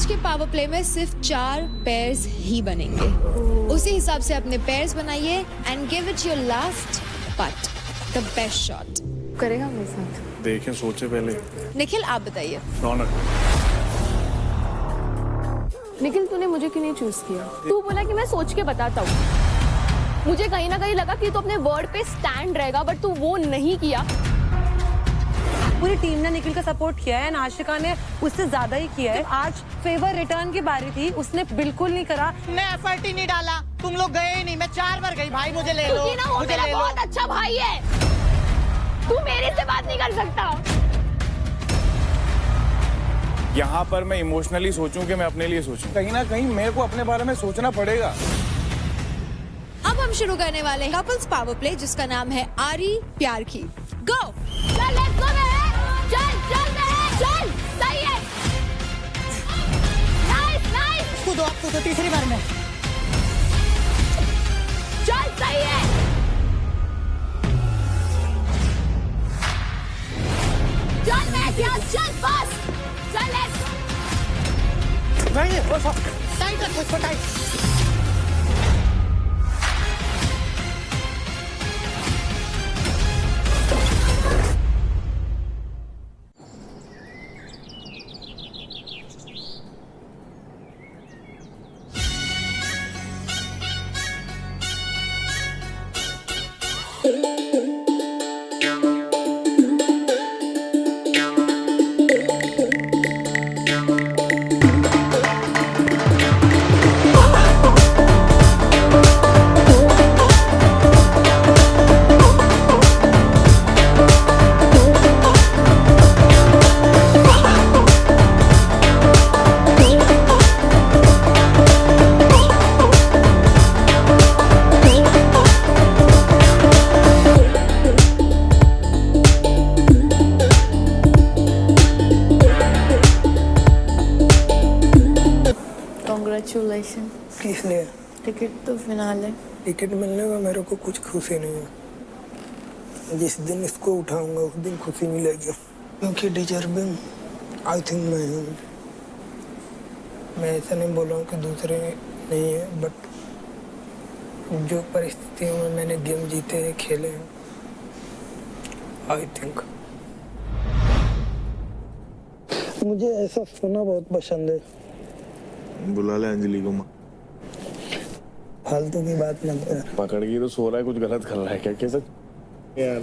के power play में सिर्फ 4 पेयर्स ही बनेंगे। उसी हिसाब से अपने पेयर्स बनाइए and give it your last but the best shot. करेगा मेरे साथ? देखें, सोचे पहले। निखिल आप बताइए। रौनक, निखिल तूने मुझे क्यों नहीं चूज किया? तू बोला कि मैं सोच के बताता हूँ। मुझे कहीं ना कहीं लगा कि तू अपने वर्ड पे स्टैंड रहेगा, बट तू वो नहीं किया। पूरी टीम ने निखिल का सपोर्ट किया है, आशिका ने उससे ज्यादा ही किया है। आज फेवर रिटर्न की बारी थी, उसने बिल्कुल नहीं करा। मैं एफर्ट ही नहीं डाला, तुम लोग गए ही नहीं। मैं 4 बार गई, भाई मुझे ले लो, क्योंकि ना वो मुझे मेरा ले लो। बहुत अच्छा भाई है, तू मेरे से बात नहीं कर सकता। यहाँ पर मैं इमोशनली सोचूं कि मैं अपने लिए सोचूं, कहीं ना कहीं मेरे को अपने बारे में सोचना पड़ेगा। अब हम शुरू करने वाले हैं कपल्स पावर प्ले, जिसका नाम है आरी प्यार की। गो। चल लेट्स गो बे, चल चल बे, चल। सही है, नाइस नाइस। कूदो आप, कूदो तीसरी बार में। चल सही है, चल मैं चल बस, चल लेट्स। नहीं, टाइट रखो इसको, टाइट। Congratulations. किस लिए? टिकट तो फिनाले। टिकट मिलने में मेरे को कुछ खुशी नहीं है। जिस दिन इसको उठाऊंगा उस दिन खुशी मिलेगी, क्योंकि डिजर्विंग आई थिंक मैं हूँ। मैं ऐसा नहीं बोल रहा हूँ कि दूसरे नहीं है, बट जो परिस्थितियों में मैंने गेम जीते हैं, खेले हैं, आई थिंक मुझे ऐसा सुनना बहुत पसंद है। बुला ले अंजलि को। फालतू की बात मत कर। पकड़ के तो सो रहा है, कुछ गलत कर रहा है क्या? कैसे यार,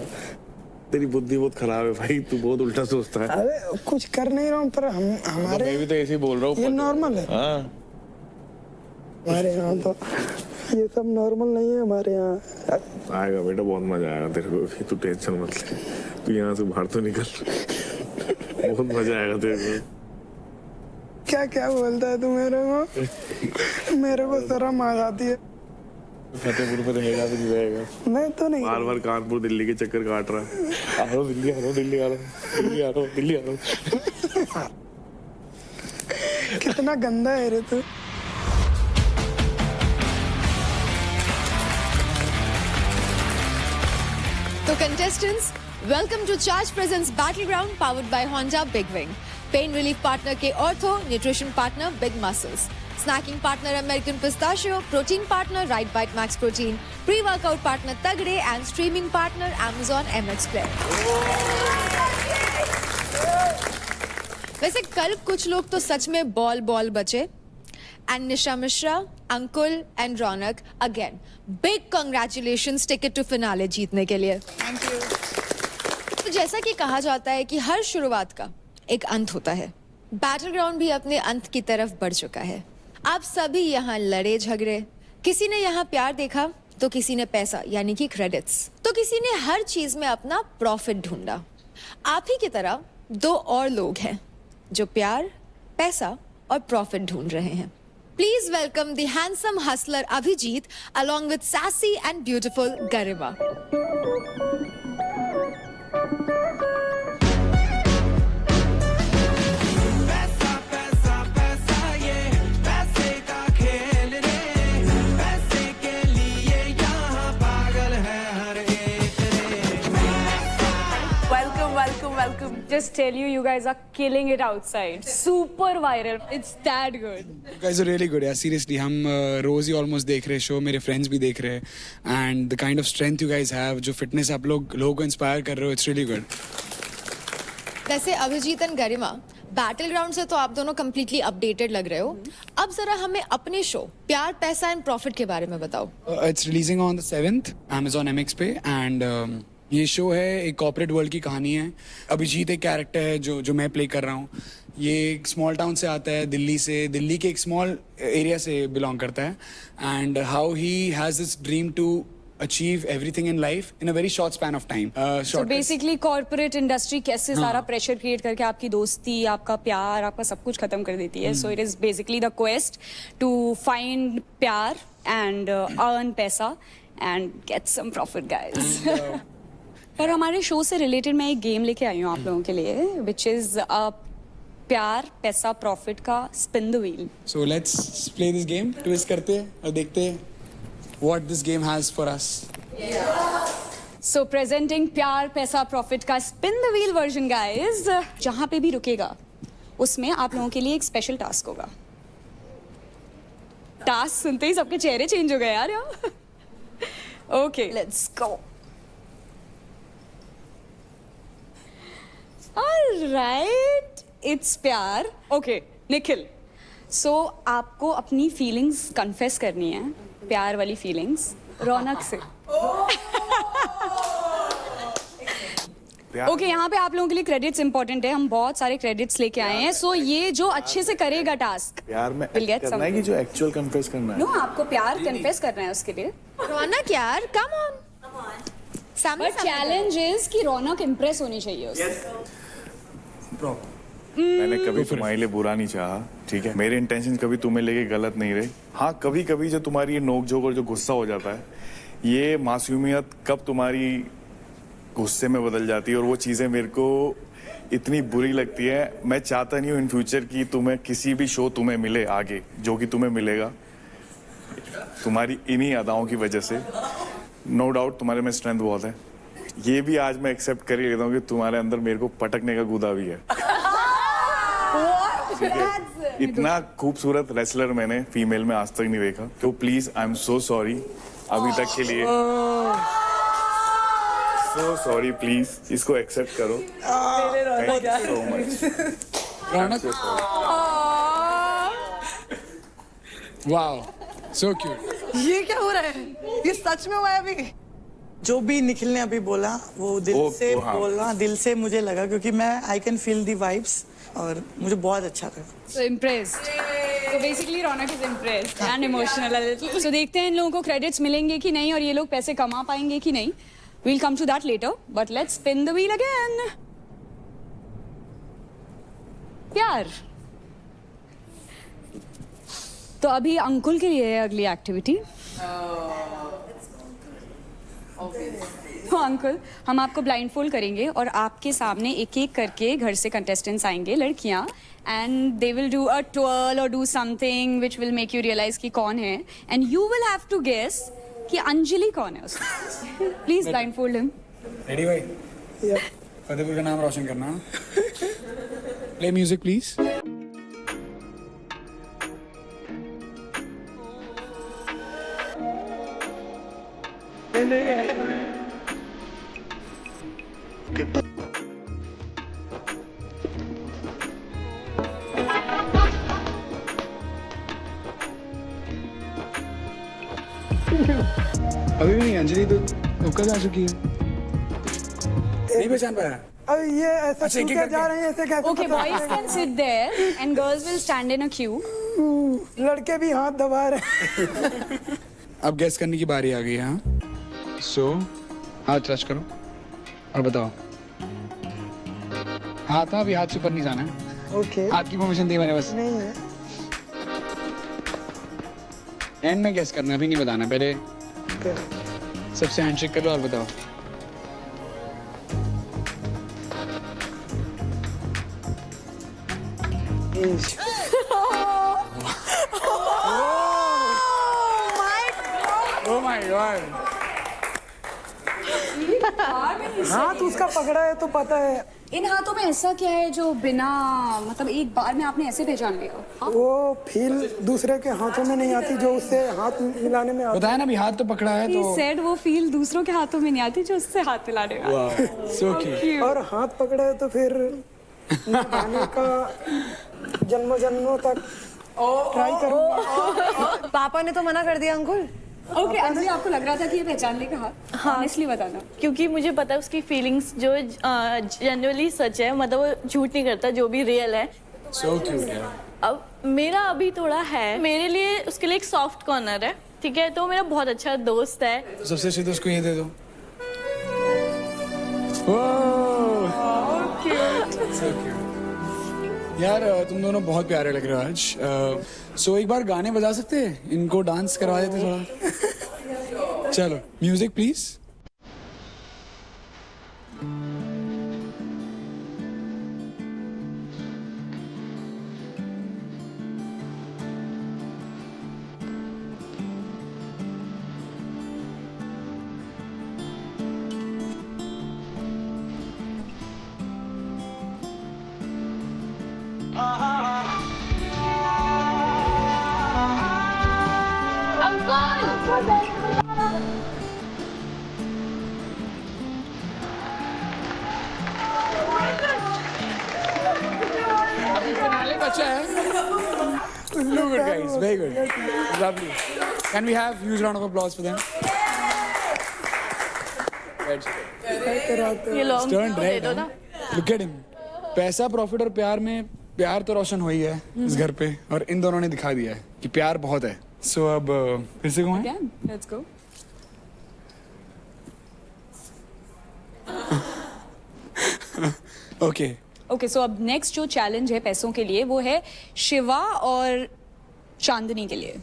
तेरी बुद्धि बहुत खराब है भाई, तू बहुत उल्टा सोचता है। अरे कुछ कर नहीं रहा हूँ, पर हमारे मैं भी तो ऐसे ही बोल रहा हूँ। ये नॉर्मल है। हाँ, हमारे यहाँ तो ये सब नॉर्मल नहीं है। हमारे यहाँ आएगा बेटा, बहुत मजा आएगा तेरे को, तू टेंशन मत ले। तू यहाँ से बाहर तो निकल, बहुत मजा आएगा तेरे को। क्या क्या बोलता है तू मेरे को शर्म आ जाती है। फतेहपुर में रहेगा तो नहीं रहेगा? मैं तो नहीं, बार बार कानपुर दिल्ली के चक्कर काट रहा है। आ रहा हूँ दिल्ली, आ रहा हूँ दिल्ली, आ रहा हूँ दिल्ली, आ रहा हूँ दिल्ली, आ रहा हूँ। कितना गंदा है रे तू। तो contestants, welcome to charge presents battleground powered by Honda Big Wing. Pain relief partner के Ortho, nutrition partner Big Muscles, snacking partner American pistachio, protein partner Right Bite Max Protein, pre workout partner तगड़े and streaming partner Amazon MX Play। वैसे कल कुछ लोग तो सच में ball बचे। And Nisha Mishra, Ankul and Raunak, again big congratulations ticket to finale जीतने के लिए। Thank you. तो जैसा कि कहा जाता है कि हर शुरुआत का एक अंत होता है, बैटलग्राउंड भी अपने अंत की तरफ बढ़ चुका है। आप सभी यहाँ लड़े झगड़े, किसी ने यहाँ प्यार देखा तो किसी ने पैसा यानी कि क्रेडिट्स, तो किसी ने हर चीज में अपना प्रॉफिट ढूंढा। आप ही की तरह 2 और लोग हैं जो प्यार, पैसा और प्रॉफिट ढूंढ रहे हैं। Please welcome the handsome hustler Abhijeet along with sassy and beautiful Garima. just tell you, you guys are killing it outside. Super viral. It's that good. You guys are really good यार, seriously. हम रोज ही almost देख रहे show, मेरे friends भी देख रहे हैं, and the kind of strength you guys have, जो fitness आप लोगों को inspire कर रहे हो, it's really good. वैसे Abhijeet and Garima, battle ground से तो आप दोनों कंप्लीटली अपडेटेड लग रहे हो। अब जरा हमें अपने शो प्यार पैसा एंड प्रॉफिट के बारे में बताओ। It's releasing on the 7th Amazon MX पे, and ये शो है एक कॉर्पोरेट वर्ल्ड की कहानी है। अभिजीत एक कैरेक्टर है जो मैं प्ले कर रहा हूँ। ये एक स्मॉल टाउन से आता है, दिल्ली के एक स्मॉल एरिया से बिलोंग करता है, and how he has this dream to achieve everything in life in a very short span of time. So basically corporate industry कैसे सारा pressure create करके आपकी दोस्ती, आपका प्यार, आपका सब कुछ खत्म कर देती है. So it is basically the quest to find प्यार and earn पैसा and get some profit, guys. पर हमारे शो से रिलेटेड मैं एक गेम लेके आई हूँ आप लोगों के लिए, which is प्यार पैसा प्रॉफिट का spin the wheel. So let's play this game. Twist करते हैं और देखते हैं what this game has for us. So presenting प्यार पैसा प्रॉफिट का spin the wheel version, guys. जहाँ पे भी रुकेगा उसमें आप लोगों के लिए एक स्पेशल टास्क होगा. टास्क सुनते ही सबके चेहरे चेंज हो गए यार. Okay, let's go. All right, it's प्यार. Okay, निखिल. So आपको अपनी फीलिंग्स कन्फेस करनी है, प्यार वाली फीलिंग्स रौनक से. ओके, यहाँ पे आप लोगों के लिए क्रेडिट्स इंपॉर्टेंट है. हम बहुत सारे क्रेडिट्स लेके आए हैं. सो ये जो अच्छे से करेगा टास्क प्यार में will get करना है कि जो एक्चुअल कन्फेस करना है. नो, आपको प्यार कन्फेस करना है उसके लिए. रौनक यार, कम ऑन. सामने बट चैलेंज इज कि रौनक इंप्रेस होनी चाहिए उससे. मैंने कभी तुम्हारे लिए बुरा नहीं चाहा, ठीक है. मेरे इंटेंशन कभी तुम्हें लेके गलत नहीं रहे. हाँ, कभी कभी जो तुम्हारी ये नोक झोंक और जो गुस्सा हो जाता है, ये मासूमियत कब तुम्हारी गुस्से में बदल जाती है और वो चीजें मेरे को इतनी बुरी लगती है. मैं चाहता नहीं हूँ इन फ्यूचर की तुम्हें किसी भी शो तुम्हें मिले आगे, जो कि तुम्हें मिलेगा तुम्हारी इन्हीं अदाओं की वजह से. नो डाउट तुम्हारे में स्ट्रेंथ बहुत है. ये भी आज मैं एक्सेप्ट कर ही लेता हूँ कि तुम्हारे अंदर मेरे को पटकने का गुदा भी है. इतना खूबसूरत रेसलर मैंने फीमेल में आज तक नहीं देखा. तो please, I am so sorry अभी तक के लिए. सो सॉरी, प्लीज इसको एक्सेप्ट करो. Thank you so much. Raunak, wow, so cute. ये क्या हो रहा है? ये सच में हुआ है अभी? जो भी निखिल ने अभी बोला वो दिल से बोलना, दिल से मुझे लगा, क्योंकि मैं I can feel the vibes और मुझे बहुत अच्छा लगा. So impressed. So basically Raunak is impressed and emotional a little. So देखते हैं इन लोगों को क्रेडिट्स मिलेंगे कि नहीं और ये लोग पैसे कमा पाएंगे कि नहीं. We'll come to that later. But let's spin the wheel again. प्यार. तो अभी अंकुल के लिए है अगली एक्टिविटी. अंकुल, हम आपको ब्लाइंडफोल्ड करेंगे और आपके सामने एक एक करके घर से कंटेस्टेंट्स आएंगे, लड़कियां, and they will do a twirl और do something which will make you realise कि कौन है, and you will have to guess कि अंजलि कौन है उसमें. Please blindfold him. रेडी भाई? फतेहपुर का नाम रोशन करना. Play music please. अभी भी नहीं. अंजलि तो कब आ चुकी है? नहीं पहचान पाया. अब ये ऐसा क्यों क्या जा रहे हैं, ऐसे कैसे? Okay, boys can sit there and girls will stand in a queue. लड़के भी हाथ दबा रहे हैं. अब गैस करने की बारी आ गई है. हाँ, सो हाथ टच करो और बताओ. हाथ, अभी हाथ से ऊपर नहीं जाना है. ओके, हाथ की परमिशन दी मैंने बस. नहीं है. एंड में गैस करना, अभी नहीं बताना. पहले सबसे हैंडशेक कर लो और बताओ. Oh my God. हाथ उसका पकड़ा है तो पता है. इन हाथों में ऐसा क्या है जो बिना मतलब एक बार में आपने ऐसे पहचान लिया? वो फील दूसरे के हाथों में नहीं आती जो उससे हाथ मिलाने में आती। बताया ना, अभी हाथ तो पकड़ा है He तो said वो फील दूसरों के हाथों में नहीं आती जो उससे हाथ मिलाने में आती। So cute. और हाथ पकड़ा है तो फिर निभाने का जन्मों जन्मों तक ट्राई करूंगा। पापा ने तो मना कर दिया अंकुल। ओके अंजलि, आपको लग रहा था कि ये पहचान लेगा हाथ? हाँ, इसलिए बताना। क्योंकि मुझे पता है उसकी फीलिंग्स जो जनरली सच है, मतलब वो झूठ नहीं करता, जो भी रियल है। सो क्यूट यार। अब मेरा अभी थोड़ा है, मेरे लिए उसके लिए एक सॉफ्ट कॉर्नर है, ठीक है? तो मेरा बहुत अच्छा दोस्त है। तो सबसे अच्छे तो उसको ये दे दो। So cute. यार तुम दोनों बहुत प्यारे लग रहे हो आज। सो एक बार गाने बजा सकते हैं? इनको डांस करवा देते थोड़ा। चलो म्यूजिक प्लीज। अच्छा है। Look good guys, very good, lovely. Can we have huge round of applause for them? ये लॉन्ग Turned दे red, दो huh? ना। Look at him. पैसा, प्रॉफिट और प्यार में प्यार तो रोशन हो ही है इस घर पे, और इन दोनों ने दिखा दिया है कि प्यार बहुत है। सो अब फिर से कौन है? Again, let's go. Okay okay, so अब नेक्स्ट जो चैलेंज है पैसों के लिए वो है शिवा और चांदनी के लिए।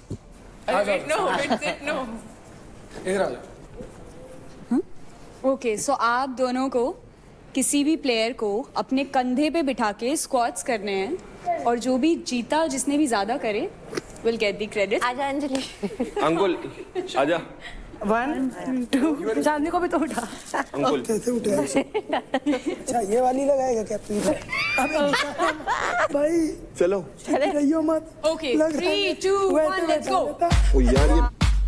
इधर आ जाओ। ओके, सो आप दोनों को किसी भी प्लेयर को अपने कंधे पे बिठा के स्क्वाट्स करने हैं, और जो भी जीता, जिसने भी ज्यादा करे, विल गेट द क्रेडिट। आजा अंजलि। अंकुल आजा। 1 2 चांदनी को भी तो उठा। अंकुल कैसे उठे? अच्छा ये वाली लगाएगा क्या पीछे? भाई चलो। रहियो मत। ओके, लग रहा 3 है। 2 वैसे 1 लेट्स बैठा गो। रहता। ओ यार ये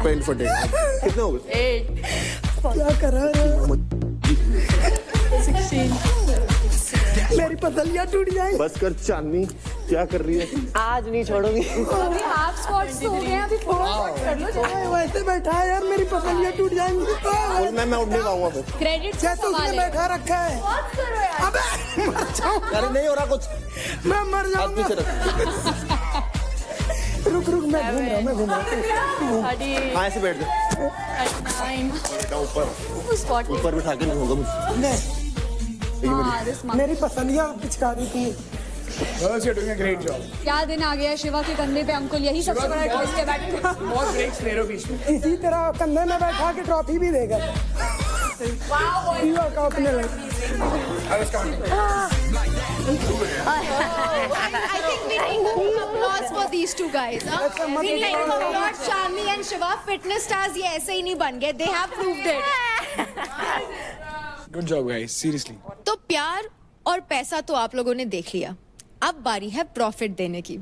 पेंट फटेगा। कितने हो गए? 8 क्या कर रहा है? मेरी पसलियां टूट जाएंगी। बस कर चांदनी, क्या कर रही है? आज नहीं छोड़ूंगी। अभी हाफ स्क्वाट्स तो हो गए हैं, अभी फुल स्क्वाट्स कर लो। वैसे बैठा है यार, मेरी पसलियां टूट जाएंगी। मैं उठ नहीं पाऊंगा फिर। क्रेडिट क्या तो उसने बैठा रखा है? अबे मर जाऊं। अरे नहीं हो रहा कुछ। मैं मर हाथ जाऊंगा। पीछे रख। रुक मैं घूम रहा हूँ। हाँ ऐसे बैठ जा। 9 ऊपर ऊपर बिठा के नहीं होगा मुझसे। मेरी पसलियां पिचकारी थी। Girls, you're doing a great job. क्या दिन आ गया शिवा के कंधे पे अंकुल, यही सबसे बड़ा ट्विस्ट है बैटिंग का। बहुत ब्रेक्स ले रहे हो बीच में। इसी तरह कंधे में बैठा के ट्रॉफी भी देगा। युवा का अपने लगे। I was counting. I think we need more applause for these two guys. ऐसा मत We need बताओ। to applaud Chandni and Shiva. Fitness stars ये ऐसे ही नहीं बन गए. They have proved it. Good job guys, seriously. तो प्यार और पैसा तो आप लोगों ने देख लिया, अब बारी है प्रॉफिट देने की।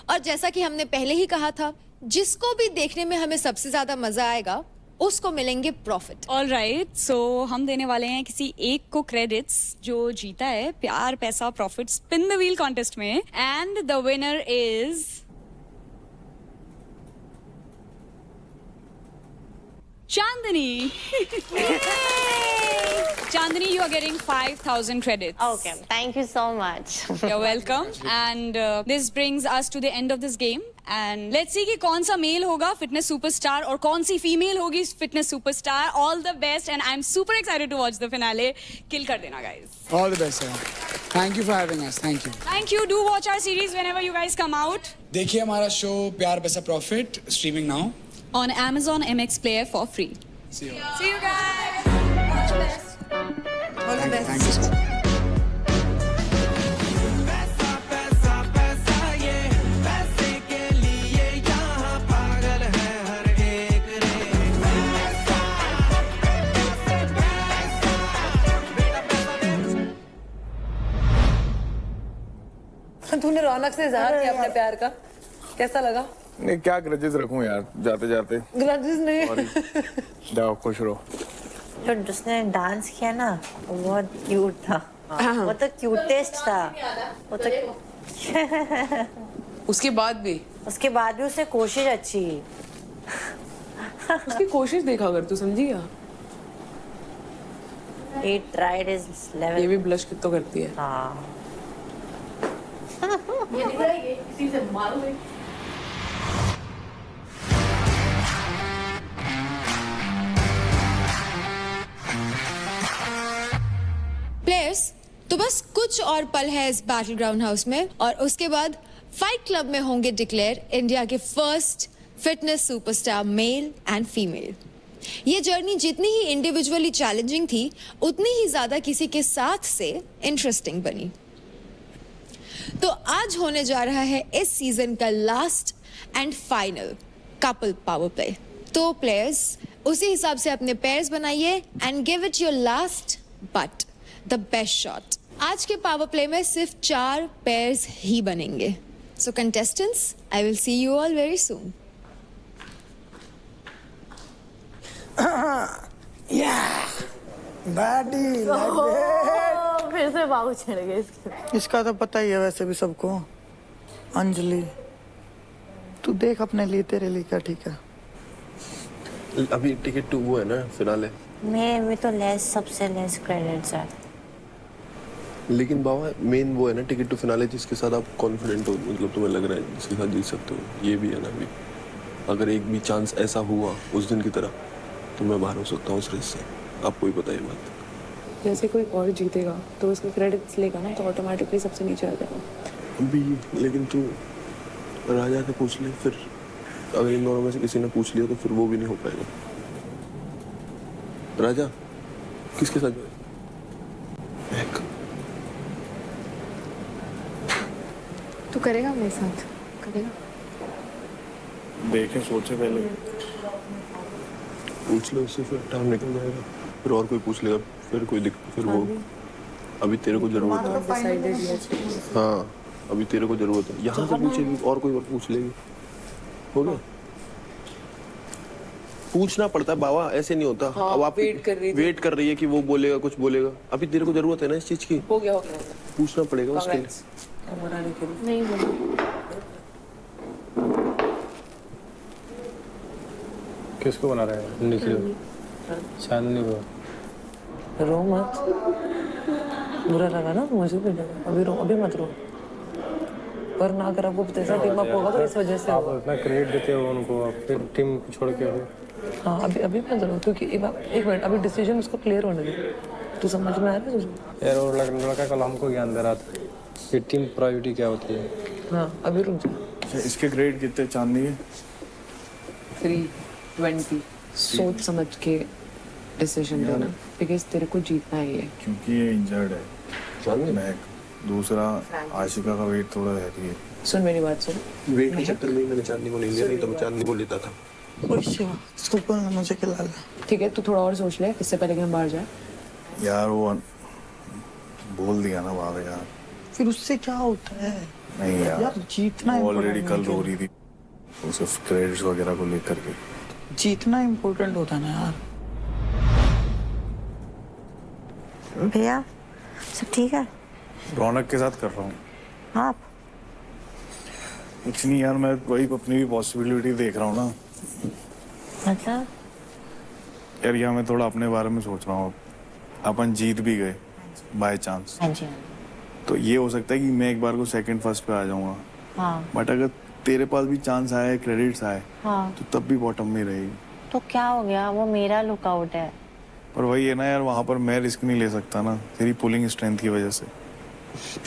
और जैसा कि हमने पहले ही कहा था, जिसको भी देखने में हमें सबसे ज्यादा मजा आएगा उसको मिलेंगे प्रॉफिट। ऑलराइट, सो हम देने वाले हैं किसी एक को क्रेडिट्स जो जीता है प्यार पैसा profit spin the wheel contest में, and the winner is Chandni. Chandni, you are getting 5,000 credits. Okay, thank you so much. You're welcome. And this brings us to the end of this game. And let's see कि कौन सा mail होगा fitness superstar और कौन सी female होगी fitness superstar. All the best, and I'm super excited to watch the finale. Kill कर देना, guys. All the best, sir. Thank you for having us. Thank you. Thank you. Do watch our series whenever you guys come out देखिए हमारा show प्यार पैसा profit streaming now on Amazon MX Player for free. See you. See you guys. Watch the best. Thank you so much. रौनक से इजहार किया अपने प्यार का, कैसा लगा? नहीं क्या ग्रजेस रखूं यार, जाते जाते ग्रजेस नहीं। जाओ खुश रहो। जो जिसने डांस किया ना वो बहुत क्यूट था, वो तो क्यूटेस्ट था, वो तो उसके बाद भी उससे कोशिश अच्छी। उसकी कोशिश देखा अगर तू समझिएगा। He tried his level. ये भी ब्लश कितना करती है। हाँ। ये दिख रहा है, ये इसी से मारोगे। प्लेयर्स, तो बस कुछ और पल है इस बैटल ग्राउंड हाउस में और उसके बाद फाइट क्लब में होंगे डिक्लेयर इंडिया के first fitness superstar male and female. ये जर्नी जितनी ही इंडिविजुअली चैलेंजिंग थी उतनी ही ज्यादा किसी के साथ से इंटरेस्टिंग बनी। तो आज होने जा रहा है इस सीजन का last and final couple power play. तो प्लेयर्स उसी हिसाब से अपने पेयर्स बनाइए and give it your last but the best shot. आज के पावर प्ले में सिर्फ 4 पेयर्स ही बनेंगे। So contestants, I will see you all very soon. फिर से बाबू चढ़ गए इसके। इसका तो पता ही है वैसे भी सबको। अंजलि तू देख अपने लिए, तेरे लिए क्या ठीक है। अभी टिकट टू वो है ना फिनाले, मैं तो सबसे लेस क्रेडिट्स है। लेकिन बाबा मेन वो है ना टिकट टू फिनाले जिसके साथ आप कॉन्फिडेंट हो, मतलब तुम्हें लग रहा है जिसके साथ जीत सकते हो। ये भी है ना, अभी अगर एक भी चांस ऐसा हुआ उस दिन की तरह तो मैं बाहर हो सकता हूँ उस रेस से। आपको ही पता है बात। जैसे कोई और जीतेगा तो उसके क्रेडिट्स लेगा ना, तो ऑटोमेटिकली सबसे नीचे आ जाएगा। अभी लेकिन तू राजा से पूछ ले, फिर अगर इन दोनों में से किसी ने पूछ लिया तो फिर वो भी नहीं हो पाएगा। राजा किसके साथ जाए? तू करेगा मेरे साथ? करेगा? देखें, सोचे पहले। पूछ लो उससे, फिर टाइम निकल जाएगा। फिर और कोई पूछ लेगा, फिर कोई दिक्कत, फिर वो। अभी तेरे को जरूरत है। हाँ अभी तेरे को जरूरत है। यहाँ से पूछेगी और कोई पूछ लेगी, हो गया। पूछना पड़ता है बाबा, ऐसे नहीं होता। हाँ, अब आप वेट कर रही है कि वो बोलेगा, कुछ बोलेगा। अभी तेरे को जरूरत है ना इस चीज की। हो गया। पूछना पड़ेगा उसके लिए। नहीं बोलो। किसको बना रहा है? निखिल चांदनी को। रो मत, बुरा लगा ना मुझे भी लगा। अभी मत रो, पर ना अगर आपको जैसा टीम अप होगा तो इस वजह से आप इतना क्रेडिट देते हो उनको, आप फिर टीम छोड़ के हो। हाँ अभी मत रो, क्योंकि एक मिनट अभी डिसीजन उसको क्लियर होने दे। तू समझ में आ रहा है तुझे? यार और लड़का कल हमको ज्ञान दे रहा था कि टीम प्रायोरिटी क्या होती है। हाँ अभी रुक जा। इसके ग्रेड कितने चांदनी के? 320। सोच समझ के डिसीजन लेना, बिकॉज तेरे को जीतना ही है। क्योंकि ये इंजर्ड है चांदनी मैं, दूसरा आशिका का वेट थोड़ा रहती है। सुन मेरी बात सुन। वेट के चक्कर में मैंने चांदनी को नहीं लिया, नहीं तो मैं चांदनी को लेता था। इसको मुझे खिला ले। ठीक है, तू थोड़ा और सोच ले इससे पहले कि हम बाहर जाए। यार वो बोल दिया ना बाबा यार। फिर उससे क्या होता है? नहीं यार जीतना ऑलरेडी कल रो रही थी उसे क्रेडिट्स वगैरह को लेकर के। जीतना इम्पोर्टेंट होता है ना यार। भैया सब ठीक है? रौनक के साथ कर रहा हूँ। आप कुछ नहीं यार, मैं वही अपनी भी पॉसिबिलिटी देख रहा हूँ ना। मतलब यार यहाँ मैं थोड़ा अपने बारे में सोच रहा हूँ। अपन जीत भी गए बाय चांस, हाँ जी। तो ये हो सकता है कि मैं एक बार को सेकंड फर्स्ट पे आ जाऊंगा। हाँ बट अगर तेरे पास भी चांस आए, क्रेडिट्स आए, हाँ तो तब भी बॉटम में रहेगी। तो क्या हो गया, वो मेरा लुकआउट है। पर वही है ना यार, वहाँ पर मैं रिस्क नहीं ले सकता ना तेरी पुलिंग स्ट्रेंथ की वजह से।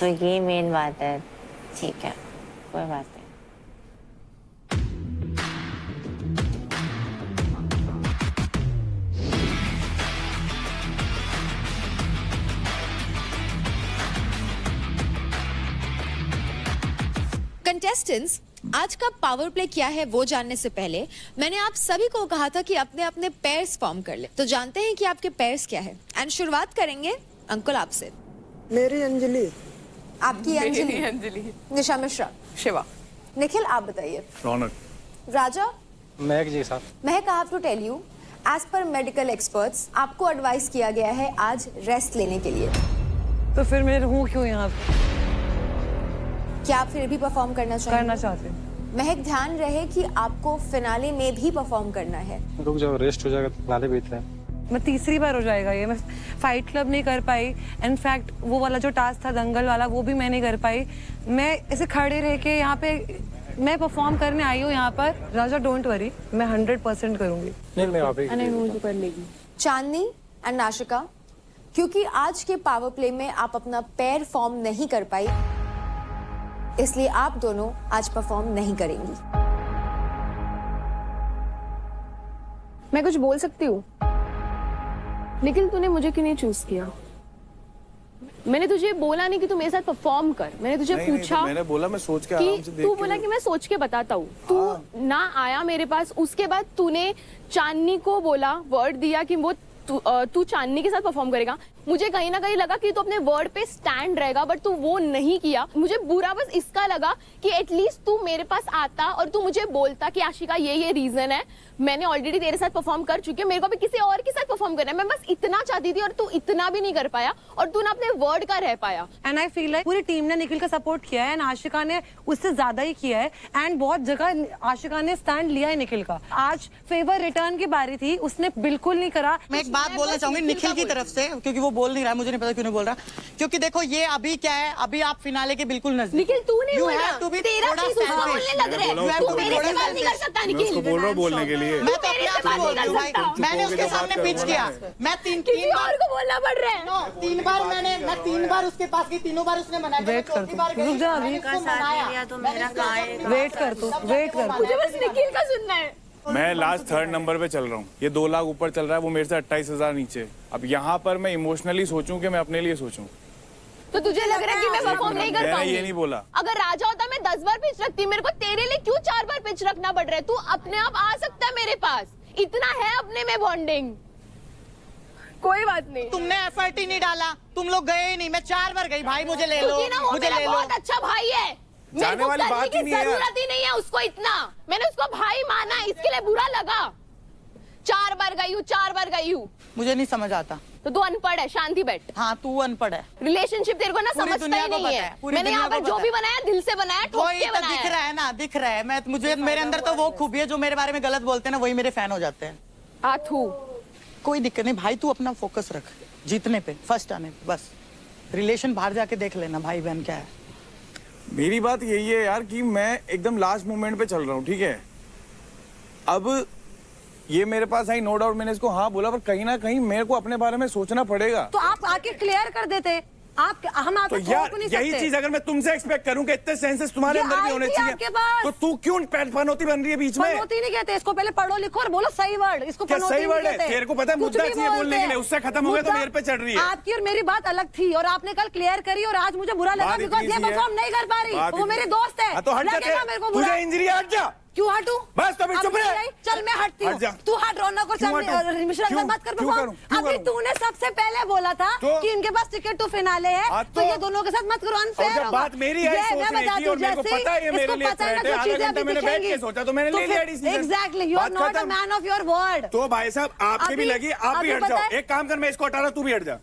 तो ये मेन बात है। ठीक है, कोई बात नहीं। कंटेस्टेंट्स, आज का पावर प्ले क्या है वो जानने से पहले मैंने आप सभी को कहा था कि अपने अपने पेयर्स फॉर्म कर ले। तो जानते हैं कि आपके पेयर्स क्या है। एंड शुरुआत करेंगे अंकुल आपसे। मेरी अंजलि आपकी अंजलि, अंजलि, निशा मिश्रा, शिवा, निखिल आप बताइए। रौनक। राजा। महक जी साहब। Mahak, I have to tell you, as per medical experts आपको एडवाइस किया गया है आज रेस्ट लेने के लिए। तो फिर मैं रहूं क्यों यहाँ पे? क्या आप फिर भी परफॉर्म करना चाहते हैं? महक, ध्यान रहे कि आपको फिनाले में भी परफॉर्म करना है। रुक जाओ, रेस्ट हो जाएगा तो नाले बीत रहे हैं। मैं तीसरी बार हो जाएगा ये। मैं फाइट क्लब नहीं कर पाई, इनफैक्ट वो वाला जो टास्क था दंगल वाला वो भी मैं नहीं कर पाई। मैं ऐसे खड़े रह के यहाँ पे मैं परफॉर्म करने आई हूँ यहाँ पर। राजा डोंट वरी, मैं 100% करूंगी। नहीं मैं आप ही कर लेगी। चांदनी एंड नाशिका, क्योंकि आज के पावर प्ले में आप अपना पैर फॉर्म नहीं कर पाई, इसलिए आप दोनों आज परफॉर्म नहीं करेंगी। मैं कुछ बोल सकती हूँ? निखिल, तूने मुझे क्यों नहीं चूज किया? मैंने तुझे बोला नहीं कि तू मेरे साथ परफॉर्म कर। मैंने तुझे पूछा, तो मैंने बोला मैं सोच के आराम से देख तू बोला कि मैं सोच के बताता हूँ। तू ना आया मेरे पास। उसके बाद तूने चांदनी को बोला, वर्ड दिया कि वो तू चांदनी के साथ परफॉर्म करेगा। मुझे कहीं ना कहीं लगा कि तू अपने वर्ड पे स्टैंड रहेगा, बट तू वो नहीं किया। मुझे बुरा बस इसका लगा कि एटलीस्ट तू मेरे पास आता और तू मुझे बोलता कि आशिका ये रीजन है, मैंने ऑलरेडी तेरे साथ परफॉर्म कर चुकी है, मेरे को भी किसी और के साथ परफॉर्म करना है। मैं बस इतना चाहती थी और तू इतना भी नहीं कर पाया और तू ना अपने वर्ड का रह पाया। एंड आई फील लाइक पूरी टीम ने निखिल का सपोर्ट किया है एंड आशिका ने उससे ज्यादा ही किया है एंड बहुत जगह आशिका ने स्टैंड लिया है निखिल का। आज फेवर रिटर्न की बारी थी, उसने बिल्कुल नहीं करा। मैं एक बात बोलना चाहूंगी निखिल की तरफ से, क्योंकि वो बोल नहीं रहा, मुझे नहीं पता क्यों नहीं बोल रहा। क्योंकि देखो ये अभी क्या है, अभी आप फिनाले के बिल्कुल नजदीक। निखिल, तू नहीं You बोल रहा, have to be तेरा थोड़ा चीज उसको selfish। बोलने लग रहा है। तू मेरे से बात नहीं कर सकता निखिल। उसको बोल रहा हूँ बोलने के लिए। मैं तो अपने आप से बोल रही हूँ भाई, मैंने उसके सामने पिच किया। मैं तीन और को बोलना पड़ रहा है। 3 बार मैं 3 बार उसके पास गई, तीनों बार उसने मना किया। चौथी बार गई, रुक जा अभी। मैंने उसको मनाया। तो मेरा वेट कर तू, वेट कर। मुझे बस निखिल का सुनना है। मैं लास्ट 3rd नंबर पे चल रहा हूँ। ये 2 लाख ऊपर चल रहा है, वो मेरे से 28,000 नीचे। अब यहाँ पर मैं इमोशनली सोचूं कि मैं अपने लिए सोचूं, तो तुझे लग रहा है कि मैं परफॉर्म नहीं कर मैंने पाऊंगी? ये नहीं बोला। अगर राजा होता मैं 10 बार पिच रखती। मेरे को तेरे लिए क्यों 4 बार पिच रखना पड़ रहा है? तू अपने आप आ सकता है मेरे पास, इतना है अपने में बॉन्डिंग। कोई बात नहीं, तुमने एफर्ट ही नहीं डाला, तुम लोग गए ही नहीं। मैं 4 बार गई भाई, मुझे ले लो, क्योंकि ना वो मुझे मेरा ले लो। बहुत अच्छा भाई है। मेरे जाने को वाली करने बात ही की नहीं है। जरूरत ही नहीं है उसको इतना। मैंने उसको भाई माना, इसके लिए बुरा लगा। 4 बार गई हूँ, 4 बार गई हूँ। मुझे नहीं समझ आता। तो तू अनपढ़ है, शांति बैठ। हाँ तू अनपढ़ है। रिलेशनशिप तेरे को ना पूरी समझता दुनिया ही को नहीं पता है। है, पूरी मैंने यहाँ दुनिया पर को जो पता भी है। बनाया दिल से बनाया, ठोक वही के तो बनाया दिख रहा है ना, दिख रहा है। मैं मुझे मेरे अंदर तो वो खूबी है, जो मेरे बारे में गलत बोलते हैं ना वही मेरे फैन हो जाते हैं। आथू, कोई दिक्कत नहीं भाई, तू अपना फोकस रख जीतने पे, फर्स्ट आने पे बस। रिलेशन बाहर जाके देख लेना भाई बहन क्या है। मेरी बात यही है यार कि मैं एकदम लास्ट मोमेंट पे चल रहा हूँ, ठीक है। अब ये मेरे पास आई, नो डाउट मैंने इसको हाँ बोला, पर कहीं ना कहीं मेरे को अपने बारे में सोचना पड़ेगा। तो आप आके क्लियर कर देते। हम तो यार यही चीज अगर मैं तुमसे एक्सपेक्ट करूं कि इतने सेंसेस तुम्हारे अंदर भी होने चाहिए, तो तू क्यों पनौती बन रही है बीच में? पनौती नहीं कहते इसको, पहले पढ़ो लिखो और बोलो सही वर्ड। इसको क्या पनौती सही वर्ड है? नहीं कहते। तेरे को पता है मुद्दा चाहिए बोलने के लिए, उससे खत्म हो गया तो मेरे पे चढ़ रही है। आपकी और मेरी बात अलग थी और आपने कल क्लियर करी और आज मुझे बुरा लगा बिकॉज़ ये परफॉर्म नहीं कर पा रही। वो मेरे दोस्त है, तो हट जा, तुझे इंजरी हट जा। क्यों हटू? बस तो चुप रह। चल मैं हटती हूँ, तू हट। रौनक और मिश्रा मत कर परफॉर्म। अभी तूने सबसे पहले बोला था कि इनके पास टिकट टू फिनाले है, तो ये दोनों के साथ मत करो, अनफेयर होगा। बात मेरी है सोचने की और मेरे को पता है ये मेरे लिए थ्रेट है। आधा घंटा मैंने बैठ के सोचा तो मैंने ले लिया decision. Exactly, you are not a man of your word. तो भाई साहब आपके भी लगी, आप भी हट जाओ। एक काम कर, मैं इसको हटा रहा, तू भी हट जा।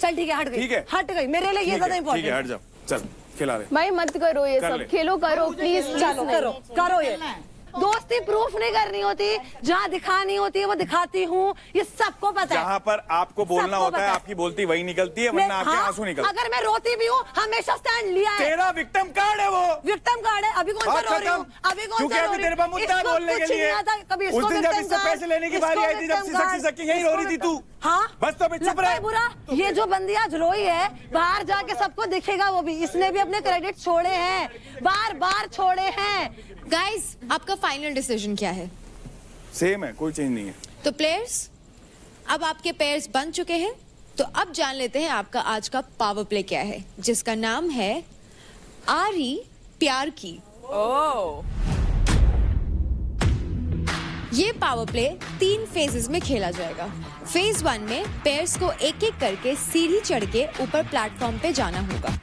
चल ठीक है, हट गई। ठीक है, हट गई। मेरे लिए ये ज्यादा इंपॉर्टेंट है। हट जाओ, चल खिला रहे। भाई मत करो ये सब, खेलो करो प्लीज। चलो करो ये। दोस्ती प्रूफ नहीं करनी होती, जहाँ दिखानी होती है वो दिखाती हूँ, ये सबको पता है। जहाँ पर आपको बोलना होता है आपकी बोलती वही निकलती है, वरना आपके आंसू निकलते हैं। अगर मैं रोती भी हूँ हमेशा स्टैंड लिया है। तेरा विक्टिम कार्ड है वो। विक्टिम कार्ड है। अभी कौन सा रो रही हूँ? अभी कौन सा रो रही हूँ? तेरे पास मुद्दा है बोलने के लिए। उस दिन जब इससे पैसे लेने की बारी आई थी, जब सच्ची यही रो रही थी तू। हाँ बस तो चुप रहे। बुरा ये जो बंदी आज रोई है, बाहर जाके सबको दिखेगा वो भी। इसने भी अपने क्रेडिट छोड़े हैं, बार बार छोड़े हैं। गाइस, आपका फाइनल डिसीजन क्या है? सेम है, कोई चेंज नहीं है। तो प्लेयर्स, अब आपके पेयर्स बन चुके हैं, तो अब जान लेते हैं आपका आज का पावर प्ले क्या है, जिसका नाम है आरी प्यार की। ये पावर प्ले 3 फेजेस में खेला जाएगा। फेज 1 में पेयर्स को एक एक करके सीढ़ी चढ़ के ऊपर प्लेटफॉर्म पे जाना होगा।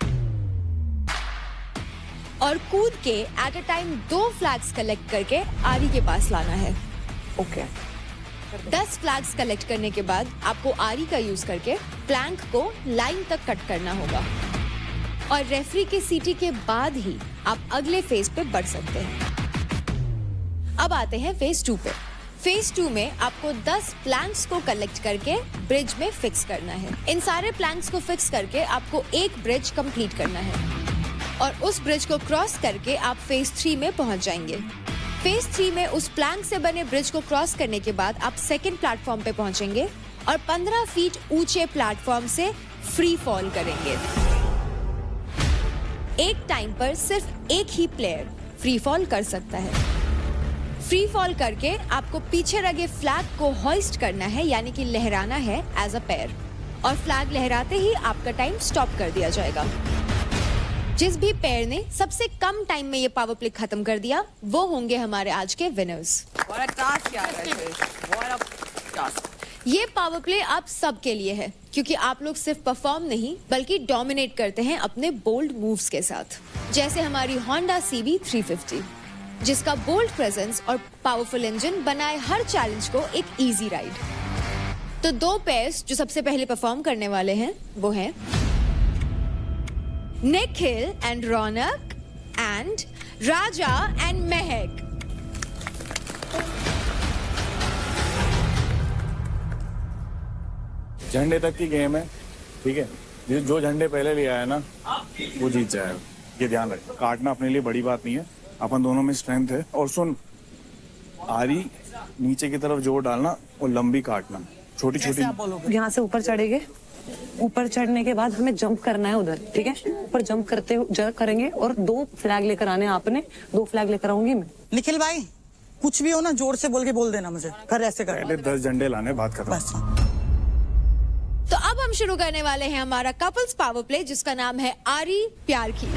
और कूद के at a time 2 flags collect करके आरी के पास लाना है। ओके 10 फ्लैग्स कलेक्ट करने के बाद आपको आरी का यूज करके प्लैंक को लाइन तक कट करना होगा और रेफरी के सीटी के बाद ही आप अगले फेज पे बढ़ सकते हैं। अब आते हैं फेज 2 पे। फेज 2 में आपको 10 प्लैंक्स को कलेक्ट करके ब्रिज में फिक्स करना है। इन सारे प्लैंक्स को फिक्स करके आपको एक ब्रिज कंप्लीट करना है और उस ब्रिज को क्रॉस करके आप फेज 3 में पहुंच जाएंगे। फेज 3 में उस प्लैंक से बने ब्रिज को क्रॉस करने के बाद आप सेकंड प्लेटफॉर्म पे पहुंचेंगे और 15 फीट ऊंचे प्लेटफॉर्म से फ्री फॉल करेंगे। एक टाइम पर सिर्फ एक ही प्लेयर फ्री फॉल कर सकता है। फ्री फॉल करके आपको पीछे लगे फ्लैग को होइस्ट करना है, यानी कि लहराना है एज अ पेयर, और फ्लैग लहराते ही आपका टाइम स्टॉप कर दिया जाएगा। जिस भी पेयर ने सबसे कम टाइम में ये पावर प्ले खत्म कर दिया वो होंगे हमारे आज के विनर्स। ये पावर प्ले आप सबके लिए है क्योंकि आप लोग सिर्फ परफॉर्म नहीं बल्कि डोमिनेट करते हैं अपने बोल्ड मूव्स के साथ, जैसे हमारी होंडा CB 350 जिसका बोल्ड प्रेजेंस और पावरफुल इंजन बनाए हर चैलेंज को एक इजी राइड। तो 2 पेयर्स जो सबसे पहले परफॉर्म करने वाले हैं वो हैं Nikhil and Raunak and Raja and महक। झंडे तक की गेम है, ठीक है। जो झंडे पहले ले आया ना वो जीत जाएगा, ये ध्यान रख। काटना अपने लिए बड़ी बात नहीं है, अपन दोनों में स्ट्रेंथ है। और सुन, आरी नीचे की तरफ जोर डालना और लंबी काटना, छोटी छोटी। यहाँ से ऊपर चढ़ेंगे, ऊपर चढ़ने के बाद हमें जंप करना है उधर, ठीक है। ऊपर जंप करेंगे और 2 फ्लैग लेकर आने हैं आपने। 2 फ्लैग लेकर आऊंगी मैं। निखिल भाई कुछ भी हो ना जोर से बोल देना मुझे, कर ऐसे कर। पहले 10 झंडे लाने, बात खत्म। बस। तो अब हम शुरू करने वाले हैं हमारा कपल्स पावर प्ले जिसका नाम है आरी प्यार की।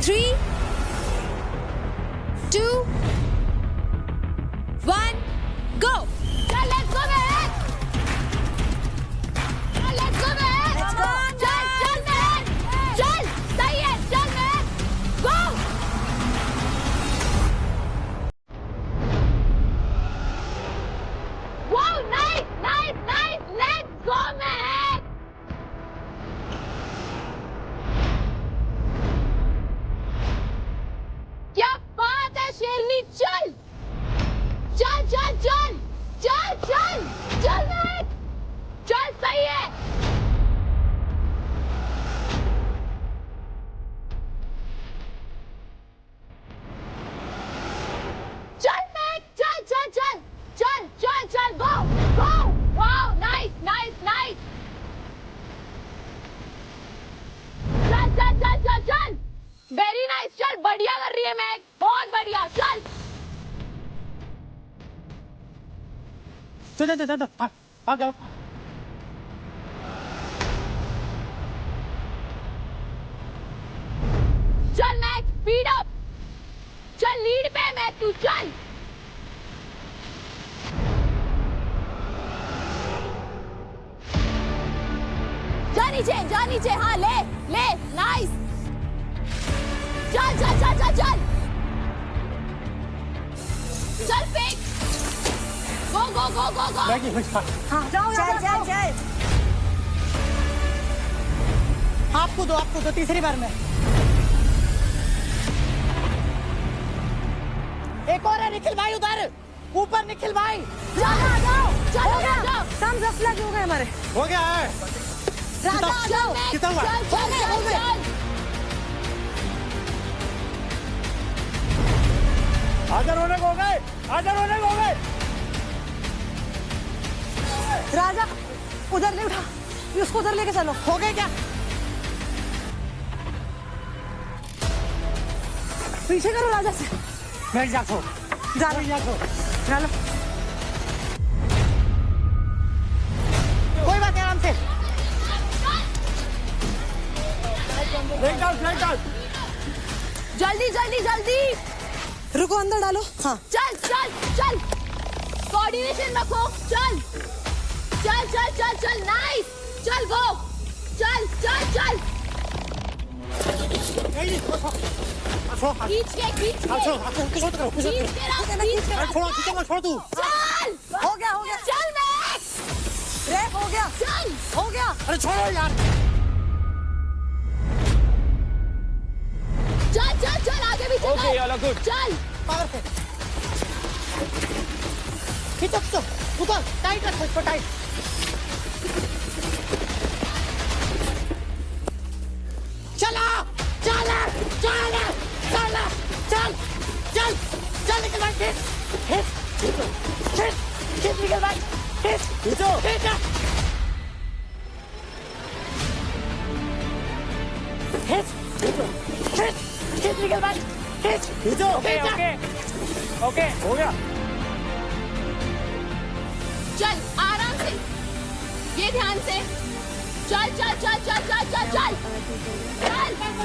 3, 2, 1, go! चल लेट्स गो महक! चल लेट्स गो महक! चल महक! चल सही है, चल महक! गो! Wow, nice! Let's go महक! क्या बात है शेरनी, चल चल चल चल चल चल चल महक, चल सही है। चल महक, चल चल चल चल चल चल go go. Wow nice nice nice. चल चल चल चल चल, वेरी नाइस। चल बढ़िया कर रही है महक, बहुत बढ़िया। चल आ जाओ। चल मैक, स्पीड अप। चल लीड पे मैक, तू चल। जा नीचे, हाँ ले ले, नाइस। चल चल चल चल चल चल फेंक, गो गो गो गो गो। हाँ जाओ चल चल चल। आपको दो तीसरी बार में। एक और है निखिल भाई उधर ऊपर, निखिल भाई। जाओ चलो जाओ। सब 10 फ्लैग हो गए हमारे। हो गया है। कितना हुआ? आजा रोने को गए, आजा रोने को गए। राजा उधर ले उठा, उसको उधर लेके चलो। हो गए क्या? पीछे करो राजा से। बैठ जाओ, जा लो। कोई बात नहीं, आराम से। फ्लैग डाल। जल्दी जल्दी जल्दी। रुको, अंदर डालो। हाँ चल चल चल, कोऑर्डिनेशन रखो। चल चल चल चल चल, नाइस। चल गो, चल चल चल। खींच के छोड़ तू चल हो गया चल मैक ब्रेक हो गया चल हो गया अरे छोड़ो यार चल आगे भी चल ओके ऑल गुड चल पावर से खींचो उधर टाइट रखो इसको टाइट चला चल निकल भाई खींच निकल भाई खींचो खींच निकल भाई खींचो ओके हो गया चल आराम से ये ध्यान से चल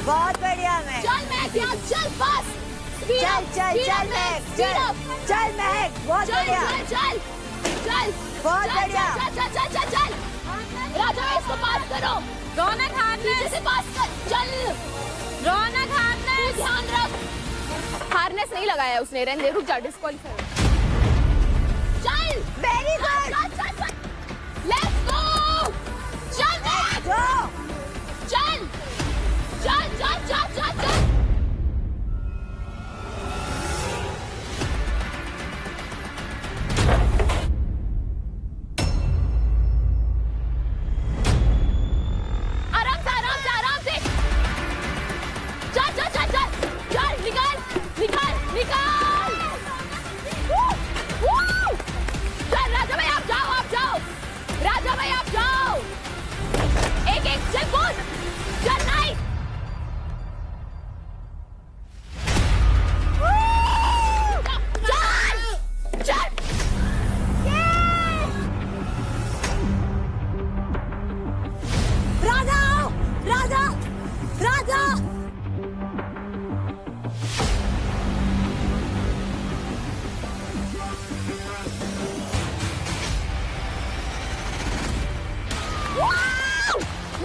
बहुत बढ़िया मैं चल मैक यार चल बस चल महक चल महक बहुत बढ़िया चल बहुत बढ़िया चल राजा इसको पास करो रौनक हारनेस से पास कर चल रौनक हारनेस ध्यान रख हारनेस नहीं लगाया उसने रहने रुक जा डिस्क्वालीफाई चल वेरी गुड लेट्स गो चल चल आराम से चल निकाल चल राजा भाई आप जाओ एक चल कूद चल नहीं चल राजा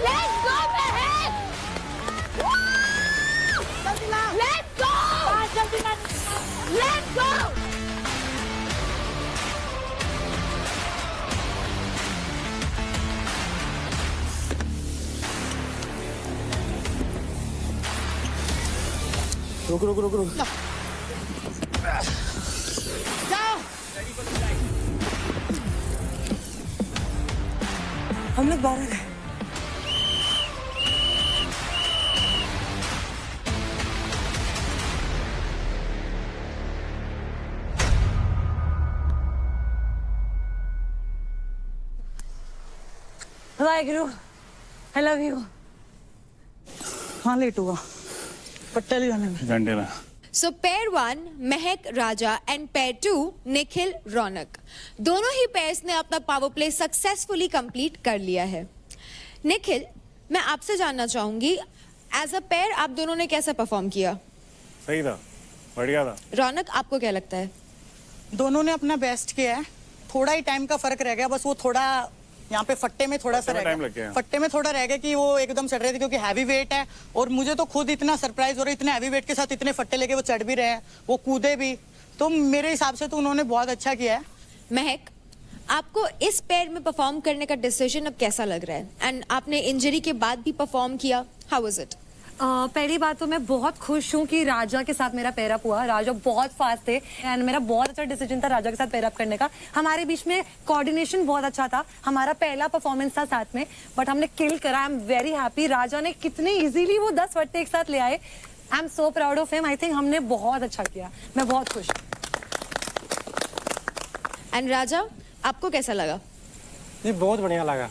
Let's go, Mahek! Let's go! Let's go! रुक जाओ हम लोग बाहर गए वाहेगुरु आई लव यू हाँ लेट हुआ पट्टा ले जाने में घंटे में सो pair 1 Mahak Raja and pair 2 Nikhil रौनक दोनों ही पेयर्स ने अपना पावर प्ले सक्सेसफुली कंप्लीट कर लिया है। निखिल, मैं आपसे जानना चाहूंगी एज अ पेयर आप दोनों ने कैसा परफॉर्म किया? सही था, बढ़िया था। रौनक, आपको क्या लगता है? दोनों ने अपना बेस्ट किया है, थोड़ा ही टाइम का फर्क रह गया, बस वो थोड़ा यहाँ पे फट्टे में थोड़ा सा रह गया, फट्टे में थोड़ा रह गया कि वो एकदम चढ़ रहे थे क्योंकि हैवी वेट है और मुझे तो खुद इतना सरप्राइज हो रहा है, इतने हैवी वेट के साथ इतने फट्टे लेके वो चढ़ भी रहे हैं, वो कूदे भी, तो मेरे हिसाब से तो उन्होंने बहुत अच्छा किया है। महक, आपको इस पेयर में परफॉर्म करने का डिसीजन अब कैसा लग रहा है? एंड आपने इंजरी के बाद भी परफॉर्म किया, हाउ वाज इट? पहली बात तो मैं बहुत खुश हूँ कि राजा के साथ मेरा पेयरअप हुआ। राजा बहुत फास्ट थे एंड मेरा बहुत अच्छा डिसीजन था राजा के साथ पेयरअप करने का। हमारे बीच में कोऑर्डिनेशन बहुत अच्छा था, हमारा पहला परफॉर्मेंस था साथ में, बट हमने किल करा। I am very happy. Raja ने कितने इजीली वो 10 फट्टे एक साथ ले आए। I am so proud of him. I think हमने बहुत अच्छा किया, मैं बहुत खुश हूँ। एंड राजा, आपको कैसा लगा? जी बहुत बढ़िया लगा।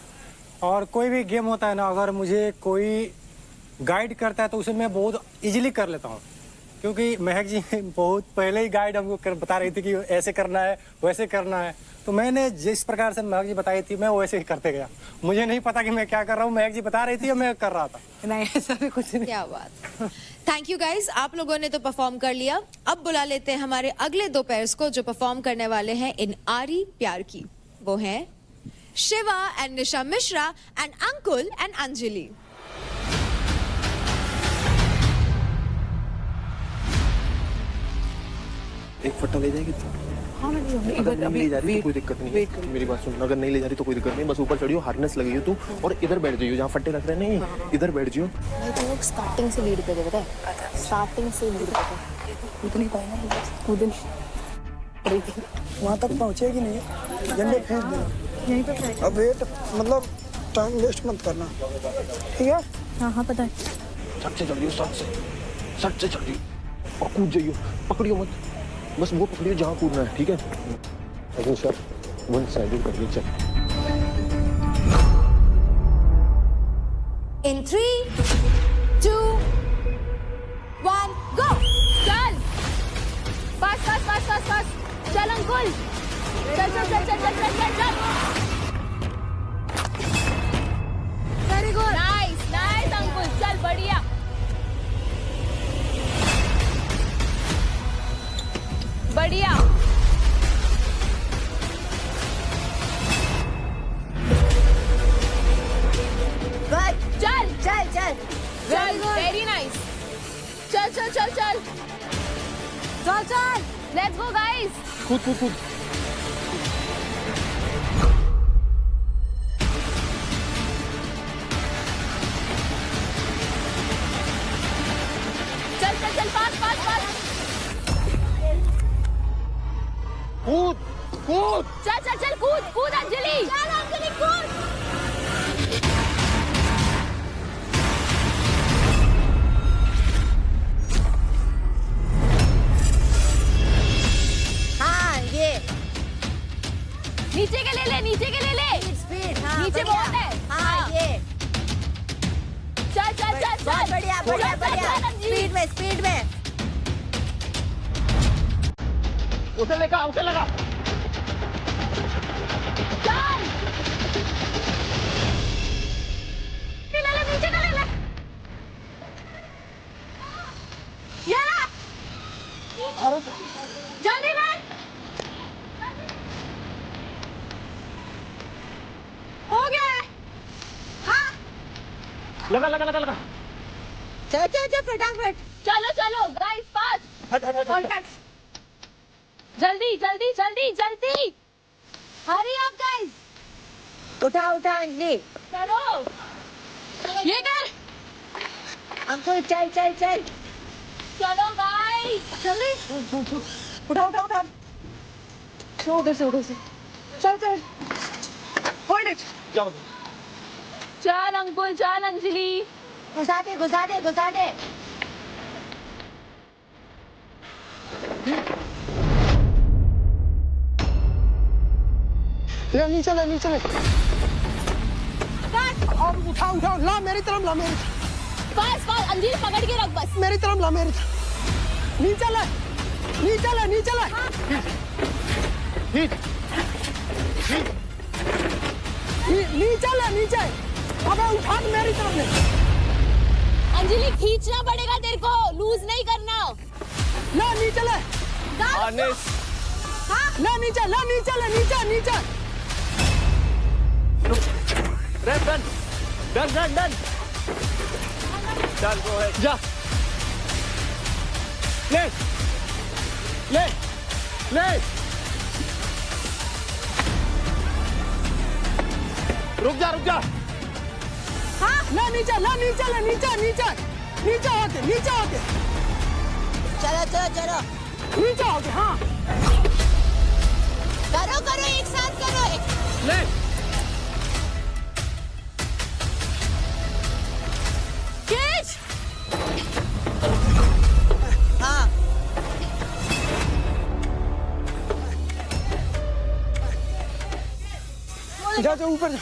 और कोई भी गेम होता है ना, अगर मुझे कोई गाइड करता है तो उसे मैं बहुत इजीली कर लेता हूँ, क्योंकि महक जी बहुत पहले ही गाइड हमको बता रही थी कि ऐसे करना है वैसे करना है, तो मैंने जिस प्रकार से महक जी बताई थी मैं वैसे ही करते गया। मुझे नहीं पता कि मैं क्या कर रहा हूँ, महक जी बता रही थी और मैं कर रहा था। नहीं ऐसा भी कुछ नहीं। क्या बात। थैंक यू गाइज, आप लोगों ने तो परफॉर्म कर लिया। अब बुला लेते हैं हमारे अगले 2 पेयर्स को जो परफॉर्म करने वाले हैं इन आरी प्यार की। वो हैं Shiva and Nisha Mishra and Ankul and Anjali. एक फट्टा ले जाएगी? हाँ मैं नहीं अगर नहीं ले जा रही तो कोई दिक्कत नहीं है। मेरी बात सुन, अगर नहीं ले जा रही तो कोई दिक्कत नहीं, बस ऊपर चढ़ियो, हार्नेस लगाइयो तू और इधर बैठ जाइयो जहाँ फट्टे रख रहे हैं। नहीं इधर बैठ जाइयो। भाई तुम लोग स्टार्टिंग से लीड कर रहे थे, स्टार्टिंग से लीड कर रहे। कूद नहीं पाएगा, कूद नहीं। वहाँ तक पहुँचे कि नहीं, झंडे फेंक देना यहीं पे। अब वेट मतलब टाइम वेस्ट मत करना, ठीक है? हाँ हाँ पता है। सट से चढ़ जाइयो, सट से चढ़ जाइयो और कूद जाइयो, पकड़ियो मत, बस वो पकड़ियो जहाँ कूदना है, ठीक है? अगले शॉट वन साइडेड कर लो, चल। In 3, 2, 1, go! चल fast fast fast fast fast चल अंकुल, चल चल चल चल चल चल चल। Very good, nice nice Ankul, चल बढ़िया। बढ़िया चल चल चल चल, वेरी नाइस। चल चल चल चल चल चल, लेट्स गो गाइस। कूद कूद कूद। चल चल चल, फास्ट फास्ट फास्ट, कूद कूद। चल चल चल, कूद कूद अंजलि, चल अंजलि कूद। हाँ ये नीचे के ले ले, नीचे के ले ले, स्पीड, हाँ नीचे बढ़िया। बहुत है। हाँ ये चल चल चल बहुत चल, बढ़िया बढ़िया चल, चल, बढ़िया, चल, अंजलि। स्पीड में स्पीड में। उसे लगा चल ले ले, नीचे का ले ले, ये ले। जल्दी बैठ, हो गया है। हाँ लगा। चल चल चल फटाफट। चलो चलो गाइस, फास्ट हट। जल्दी जल्दी जल्दी जल्दी, हरी अप गाइस। उठा उठा अंजलि, चलो ये कर, अंकुल चल चल चल। चलो गाइस जल्दी। उठा उठा उठा, उधर से चल चल। Hold it. चल अंकुल, चल अंजलि। घुसा दे घुसा दे घुसा दे। ले नीचे ले नीचे ले। और उठा उठा, ला मेरी तरफ, ला मेरी तरफ, फास्ट फास्ट अंजलि पकड़ के रख बस। मेरी तरफ ला, मेरी तरफ। नीचे ले नीचे ले नीचे ले। नीचे ले नीचे। अबे उठा के मेरी तरफ ले। अंजलि खींचना पड़ेगा तेरे को, लूज नहीं करना। ला नीचे ले। हार्नेस। ला नीचे, ला नीचे ले, नीचे नीचे। डन। चल गो है, जा। ले। रुक जा। हाँ ला नीचे ले, नीचे होके। चलो नीचे होके, हाँ। करो एक साथ करो। ले। खींच। हाँ जा ऊपर जा।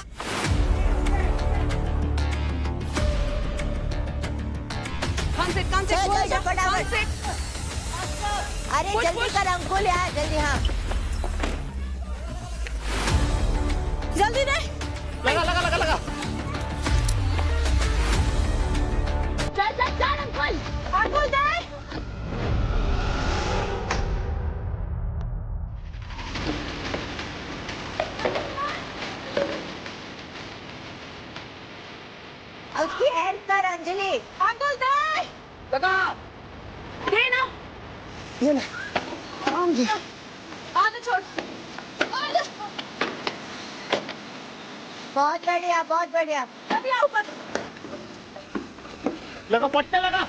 चल फटाफट। अरे जल्दी कर अंकुल यार, जल्दी। हाँ जल्दी दे। लगा। चल अंकुल दे। उसकी हेल्प कर अंजलि। अंकुल दे। लगा। दे ना। ये ले। हाँ आगे छोड़ बहुत बढ़िया, बहुत बढ़िया। अभी आओ ऊपर लगा पट्टे लगा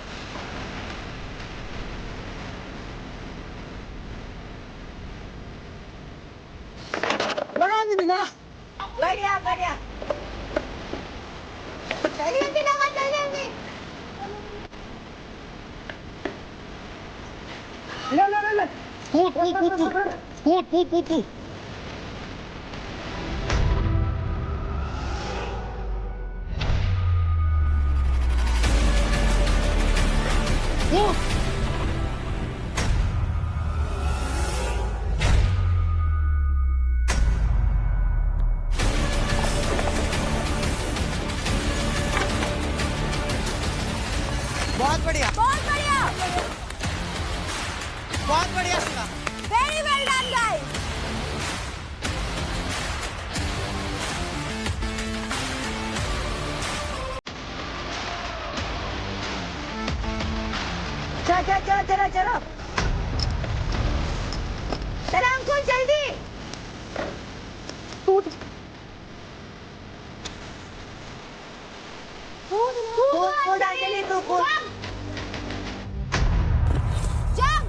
लगा दीदी ना बढ़िया बढ़िया। चलिए भी लगा, चलिए भी। ले कूद कूद कूद कूद कूद कूद कूद कूद बहुत बढ़िया, बहुत बढ़िया बहुत बढ़िया Shiva. Very well done guys चलो चलो चलो चलो चलो अंकुल जल्दी। कूद अंजलि, तू कूद। जंप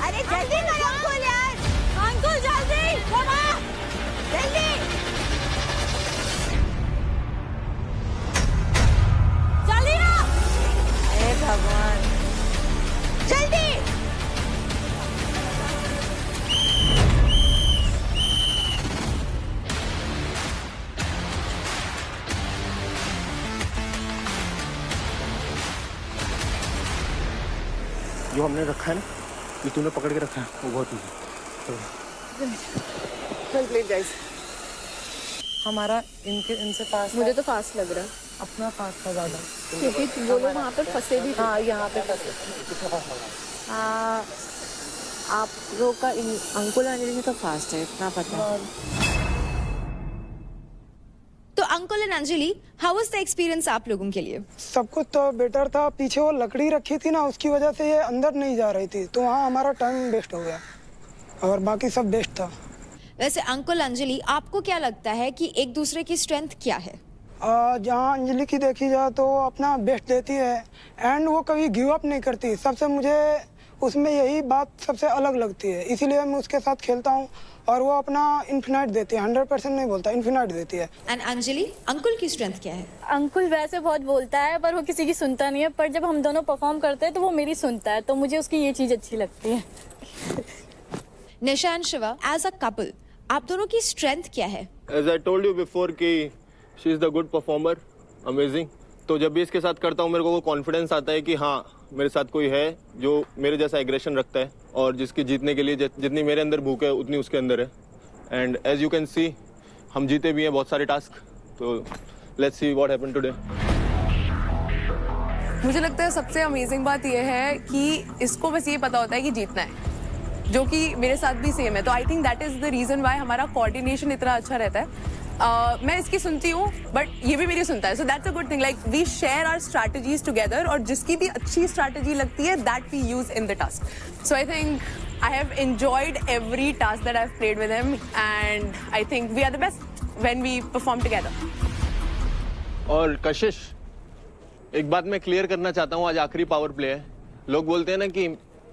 अरे जल्दी करो अंकुल यार, अंकुल जल्दी कमा जल्दी। चली ना अरे भगवान, जल्दी जो हमने रखा है ना, जो तूने पकड़ के रखा है, वो बहुत ईजी। चल प्लीज गाइस, हमारा इनसे पास मुझे तो फास्ट लग रहा है अपना पास था ज्यादा, क्योंकि वो लोग वहाँ पर फंसे भी थे। हाँ यहाँ पे फंसे। आप लोग का अंकुल अंजलि तो फास्ट है, इतना पता है। तो Ankul and Anjali, how was the experience आप लोगों के लिए? सब कुछ तो बेटर था, पीछे वो लकड़ी रखी थी ना, उसकी वजह से ये अंदर नहीं जा रही थी, तो वहाँ हमारा टाइम वेस्ट हो गया और बाकी सब बेस्ट था। वैसे अंकुल अंजलि, आपको क्या लगता है कि एक दूसरे की स्ट्रेंथ क्या है? जहाँ अंजलि की देखी जाए तो वो अपना बेस्ट देती है एंड वो कभी गिव अप नहीं करती। सबसे मुझे उसमें यही बात सबसे अलग लगती है, इसीलिए मैं उसके साथ खेलता हूँ और वो अपना इन्फिनाइट देती है, 100% नहीं बोलता, इन्फिनाइट देती है। एंड अंजलि, अंकुल की स्ट्रेंथ क्या है? अंकुल वैसे बहुत बोलता है पर वो किसी की सुनता नहीं है, पर जब हम दोनों परफॉर्म करते हैं तो वो मेरी सुनता है, तो मुझे उसकी ये चीज अच्छी लगती है। Nisha and Shiva, as a couple आप दोनों की स्ट्रेंथ क्या है? As I told you before कि she is the good performer, amazing. तो जब भी इसके साथ करता हूँ मेरे को वो कॉन्फिडेंस आता है कि हाँ मेरे साथ कोई है जो मेरे जैसा एग्रेशन रखता है और जिसकी जीतने के लिए जितनी मेरे अंदर भूख है उतनी उसके अंदर है। And as you can see हम जीते भी हैं बहुत सारे टास्क, तो let's see what happened today. मुझे लगता है सबसे अमेजिंग बात यह है कि इसको बस ये पता होता है कि जीतना है, जो कि मेरे साथ भी सेम है। तो I think that is the reason why हमारा कोऑर्डिनेशन इतना अच्छा रहता है। मैं इसकी सुनती हूँ बट ये भी मेरी सुनता है, so that's a good thing. Like we share our strategies together और जिसकी भी अच्छी स्ट्रैटेजी लगती है that we use in the task. So I think I have enjoyed every task that I have played with him and I think we are the best when we perform together. और कशिश, एक बात मैं clear करना चाहता हूँ, आज आखिरी power play है। लोग बोलते हैं ना कि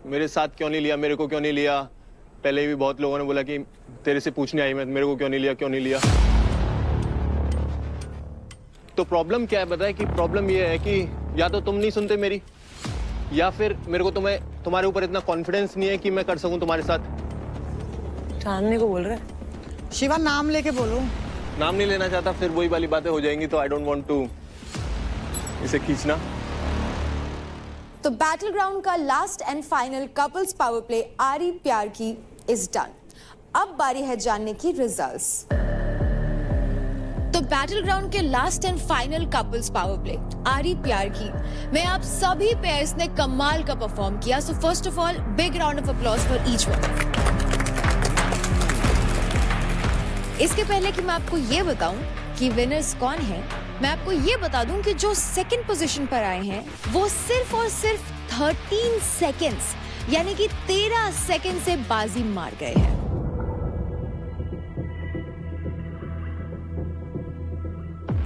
मेरे साथ क्यों नहीं लिया, मेरे को क्यों नहीं लिया। पहले भी बहुत लोगों ने बोला कि तेरे से पूछने आई मैं, मेरे को क्यों नहीं लिया, क्यों नहीं लिया। तो प्रॉब्लम क्या है पता है? कि प्रॉब्लम ये है कि या तो तुम नहीं सुनते मेरी, या फिर मेरे को तुम्हारे ऊपर इतना कॉन्फिडेंस नहीं है कि मैं कर सकूं तुम्हारे साथ। जानने को बोल रहे शिवा नाम लेके बोलो। नाम नहीं लेना चाहता, फिर वही वाली बातें हो जाएंगी, तो आई डोंट वांट टू इसे खींचना। तो बैटल ग्राउंड का last and final couples power play आरी प्यार की इज डन। अब बारी है जानने की रिजल्ट्स। तो बैटल ग्राउंड के last and final couples power play आरी प्यार की में आप सभी पेयर्स ने कमाल का परफॉर्म किया। So first of all big round of applause for each one. इसके पहले कि मैं आपको ये बताऊं कि विनर्स कौन है, मैं आपको ये बता दूं कि जो सेकंड पोजीशन पर आए हैं वो सिर्फ और सिर्फ 13 सेकंड्स यानी कि 13 सेकंड से बाजी मार गए हैं।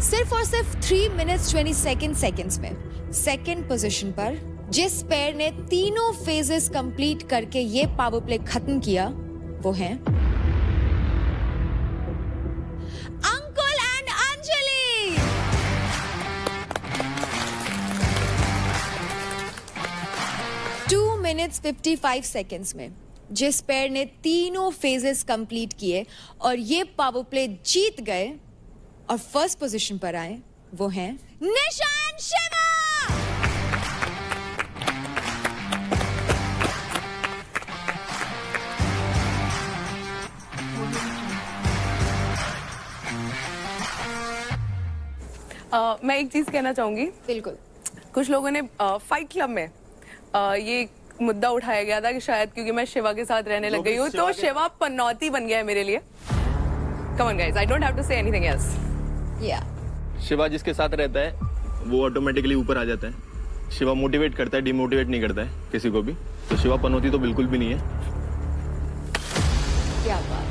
सिर्फ और सिर्फ 3 मिनट्स 27 सेकंड्स में सेकंड पोजीशन पर जिस पेयर ने तीनों फेजेस कंप्लीट करके ये पावर प्ले खत्म किया वो हैं Ankul and Anjali. 2 minutes 55 seconds में जिस पेयर ने तीनों फेजेस कंप्लीट किए और ये पावर प्ले जीत गए और फर्स्ट पोजीशन पर आए वो हैं निशान शिवा। मैं एक चीज कहना चाहूंगी। बिल्कुल। कुछ लोगों ने फाइट क्लब में ये मुद्दा उठाया गया था कि शायद क्योंकि मैं शिवा के साथ रहने लग गई हूँ तो शिवा पनौती बन गया है मेरे लिए। Come on guys, I don't have to say anything else. या शिवा जिसके साथ रहता है वो ऑटोमेटिकली ऊपर आ जाता है। शिवा मोटिवेट करता है, डिमोटिवेट नहीं करता है किसी को भी। तो शिवा पनौती तो बिल्कुल भी नहीं है। क्या बात।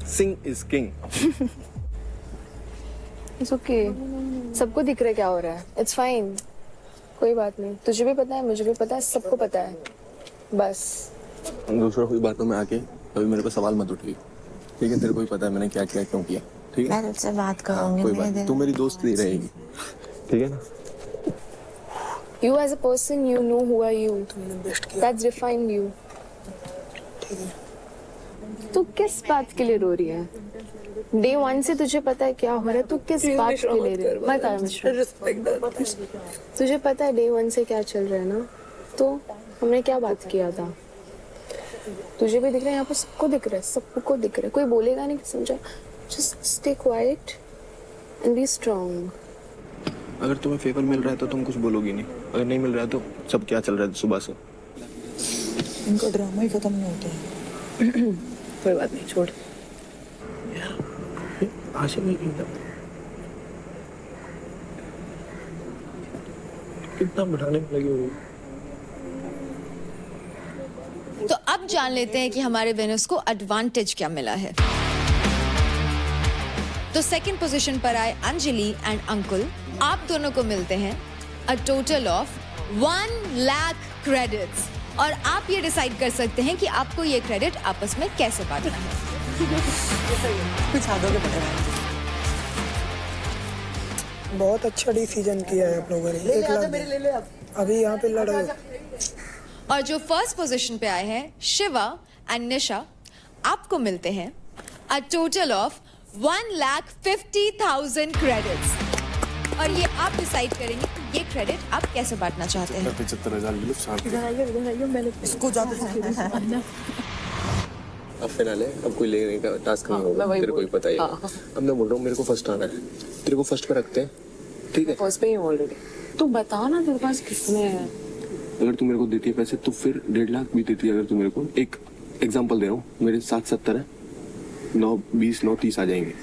सिंग इज किंग। इट्स ओके, सबको दिख रहा है क्या हो रहा है। इट्स फाइन, कोई बात नहीं। तुझे भी पता है, मुझे भी पता है, सबको पता है। बस दूसरा कोई बातों में आके कभी मेरे पे सवाल मत उठाइए, ठीक है? तेरे को ही पता है मैंने क्या किया, क्यों किया, ठीक है? मैं तुझसे बात करूंगी। कोई बात नहीं, तू मेरी दोस्त नहीं रहेगी, ठीक है ना? you as a person, you know who are you. That's defined you. तू किस बात के लिए रो रही है? Day 1 से तुझे पता है क्या हो रहा है, तू किस बात के लिए रो रही है? मत आ मिश्रा। तुझे पता है Day 1 से क्या चल रहा है ना? तो हमने क्या बात किया था? तुझे भी दिख रहा है, यहाँ पर सबको दिख रहा है, सबको दिख रहा है। कोई बोलेगा नहीं, समझा? Just stay quiet and be strong. अगर तुम्हें फेवर मिल रहा है तो तुम कुछ बोलोगी नहीं, अगर नहीं मिल रहा है तो सब क्या चल रहा है सुबह से? इनका ड्रामा ही खत्म नहीं होता है। कोई बात नहीं, छोड़। आशा में कितना बढ़ाने में लगी हुई। तो अब जान लेते हैं कि हमारे विनर्स को एडवांटेज क्या मिला है। तो सेकंड पोजीशन पर आए अंजलि एंड अंकुल। आप दोनों को मिलते हैं a total of 1 lakh credits और आप ये डिसाइड कर सकते हैं कि आपको ये क्रेडिट आपस में कैसे बांटना है। कुछ हाथों के पकड़ा। बहुत अच्छा डिसीजन किया है आप लोगों ने। 1 लाख अभी यहाँ पे लड़ो। और जो फर्स्ट पोजीशन पे आए हैं शिवा एंड निशा, आपको मिलते हैं अ टोटल ऑफ 1,50,000 क्रेडिट्स और ये आप डिसाइड करेंगे कि ये क्रेडिट आप कैसे बांटना चाहते हैं। 75,000 इसको ज्यादा अब फिलहाल है, अब कोई लेने का टास्क नहीं होगा, तेरे को ही पता ही है। अब मैं बोल रहा हूँ मेरे को फर्स्ट आना है, तेरे को फर्स्ट पे रखते हैं, ठीक है? फर्स्ट पे ही ऑलरेडी। तू बता ना तेरे पास कितने हैं? अगर तू मेरे को देती है पैसे तो फिर 1.5 लाख भी देती है। अगर तू मेरे को एक एग्जांपल दे रहा हूँ, मेरे 770 है, 9 20 9 30 आ जाएंगे,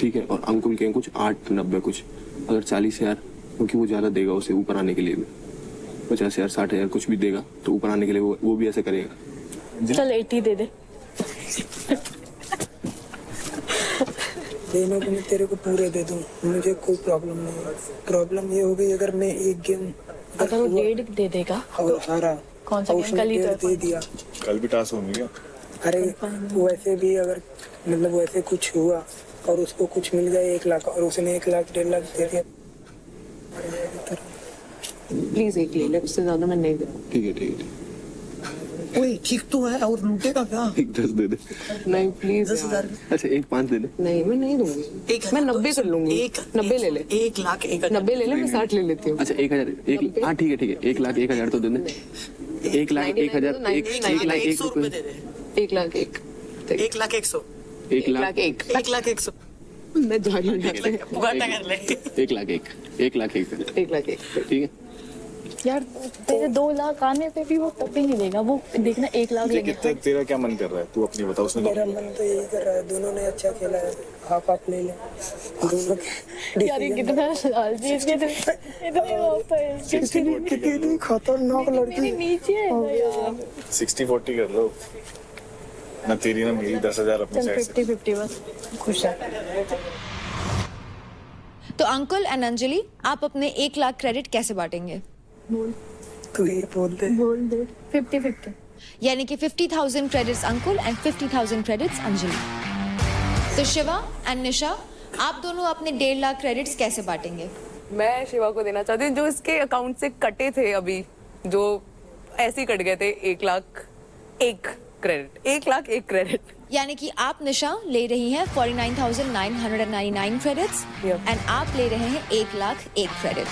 ठीक है? और अंकुल के कुछ 8 90 कुछ, अगर 40,000, क्योंकि वो ज्यादा देगा उसे ऊपर आने के लिए भी, 50,000 60,000 कुछ भी देगा तो ऊपर आने के लिए वो भी ऐसे करेगा। चल 80 दे दे। देने को मैं तेरे को पूरे दे दूँ, मुझे कोई प्रॉब्लम नहीं है। प्रॉब्लम ये होगी अगर मैं एक गेम अगर वो 1.5 दे देगा और हारा, कौन सा उसने कल ही 1.5 दे दिया। कल भी टास्क होंगे क्या? अरे वैसे भी अगर मतलब वैसे कुछ हुआ और उसको कुछ मिल गया 1 लाख और उसने 1 लाख 1.5 लाख दे दिया, प्लीज 1 ले ले, उससे ज्यादा मैं नहीं दूँ। ठीक है ठीक है, ओए ठीक तो है, और लूटेगा क्या? एक 10 दे दे। नहीं प्लीज 10,000। अच्छा एक 5 दे दे। नहीं मैं नहीं दूंगी, मैं 90 कर लूंगी। 90 ले ले। 1 लाख 90 ले ले, मैं 60 ले लेती हूँ। अच्छा 1,000 हाँ ठीक है 1 लाख 1,000 तो दे दे। 1 लाख 1,000 1 लाख 1 रुपए दे दे। 1 लाख 1 1 लाख 100 1 लाख 1 1 लाख 100 मैं जा रही हूँ। पुकाटा कर ले। 1 लाख 1 1 लाख 1 1 लाख 1 ठीक है। यार तेरे 2 लाख आने पे भी वो तब भी नहीं देगा, वो देखना 1 लाख लेंगे। कितना तेरा क्या मन कर रहा है, तू अपनी बता। उसने मेरा मन तो यही कर रहा है, दोनों ने अच्छा खेला है, हाफ हाफ ले लें दोनों के। यार ये कितना लालची, इसके इतने ऑफ है, कितनी खतरनाक लड़की मेरे नीचे है ना यार। 60-40 कर लो ना, तेरी ना मेरी 10,000 अपनी चल साइड से। 50-50 बस, खुश है। तो अंकुल एंड अंजलि, आप अपने 1 लाख क्रेडिट कैसे बांटेंगे? तू ही बोल दे। बोल दे 50-50। यानी कि 50,000 credits Ankul and 50,000 credits Anjali. तो शिवा एंड निशा, आप दोनों अपने 1.5 लाख क्रेडिट्स कैसे बांटेंगे? मैं शिवा को देना चाहती हूँ, जो इसके अकाउंट से कटे थे अभी, जो ऐसे ही कट गए थे। 1 लाख 1 क्रेडिट, 1 लाख 1 क्रेडिट। यानी कि आप निशा ले रही हैं 49,999 क्रेडिट्स एंड आप ले रहे हैं 1 लाख 1 क्रेडिट।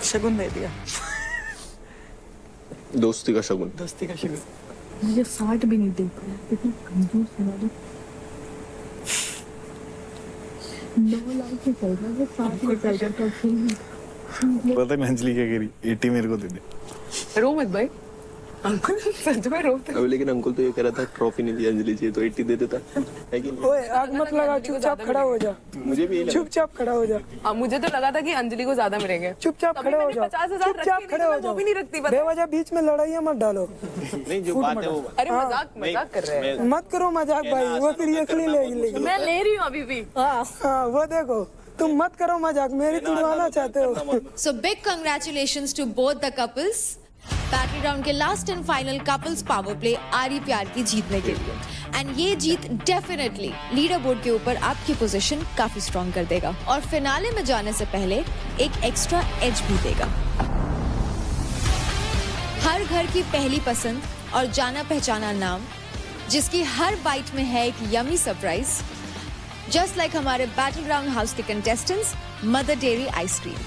शगुन दे दिया, दोस्ती का शगुन। दोस्ती का शगुन। मुझे 60 भी नहीं दे पाया, कितना कंजूस है ना। 9 लाख से चल रहा है, 60 में चल रहा था। पता नहीं अंजलि क्या कह रही, 80 मेरे को दे दे। रो मत भाई, अंकुल सच में रोते। अभी लेकिन अंकुल तो ये कह रहा था ट्रॉफी नहीं दी अंजलि चाहिए, तो 80 दे देता है कि नहीं? ओए आग मत लगा, चुपचाप खड़ा हो जा। मुझे भी यही लगा। चुपचाप खड़ा हो जा। मुझे तो लगा था कि अंजलि को ज्यादा मिलेंगे। चुपचाप खड़े हो जाओ। 50,000 चुपचाप खड़े हो जाओ। वो भी नहीं रखती, पता है। बेवजह बीच में लड़ाइयाँ मत डालो। नहीं, जो बात है वो अरे मजाक कर रहे हैं। मत करो मजाक भाई, वो सीरियसली लेगी। मैं ले रही हूँ अभी भी। हाँ वो देखो, तुम मत करो मजाक, मेरी तुड़वाना चाहते हो। So big congratulations to both the couples. Battle round के last and final couples power play आरी प्यार की जीतने के लिए, एंड ये जीत डेफिनेटली लीडर बोर्ड के ऊपर आपकी पोजीशन काफी स्ट्रॉन्ग कर देगा और फिनाले में जाने से पहले एक एक्स्ट्रा एज भी देगा। हर घर की पहली पसंद और जाना पहचाना नाम, जिसकी हर बाइट में है एक यमी सरप्राइज, जस्ट लाइक हमारे बैटल ग्राउंड हाउस के कंटेस्टेंट्स मदर डेयरी आइसक्रीम,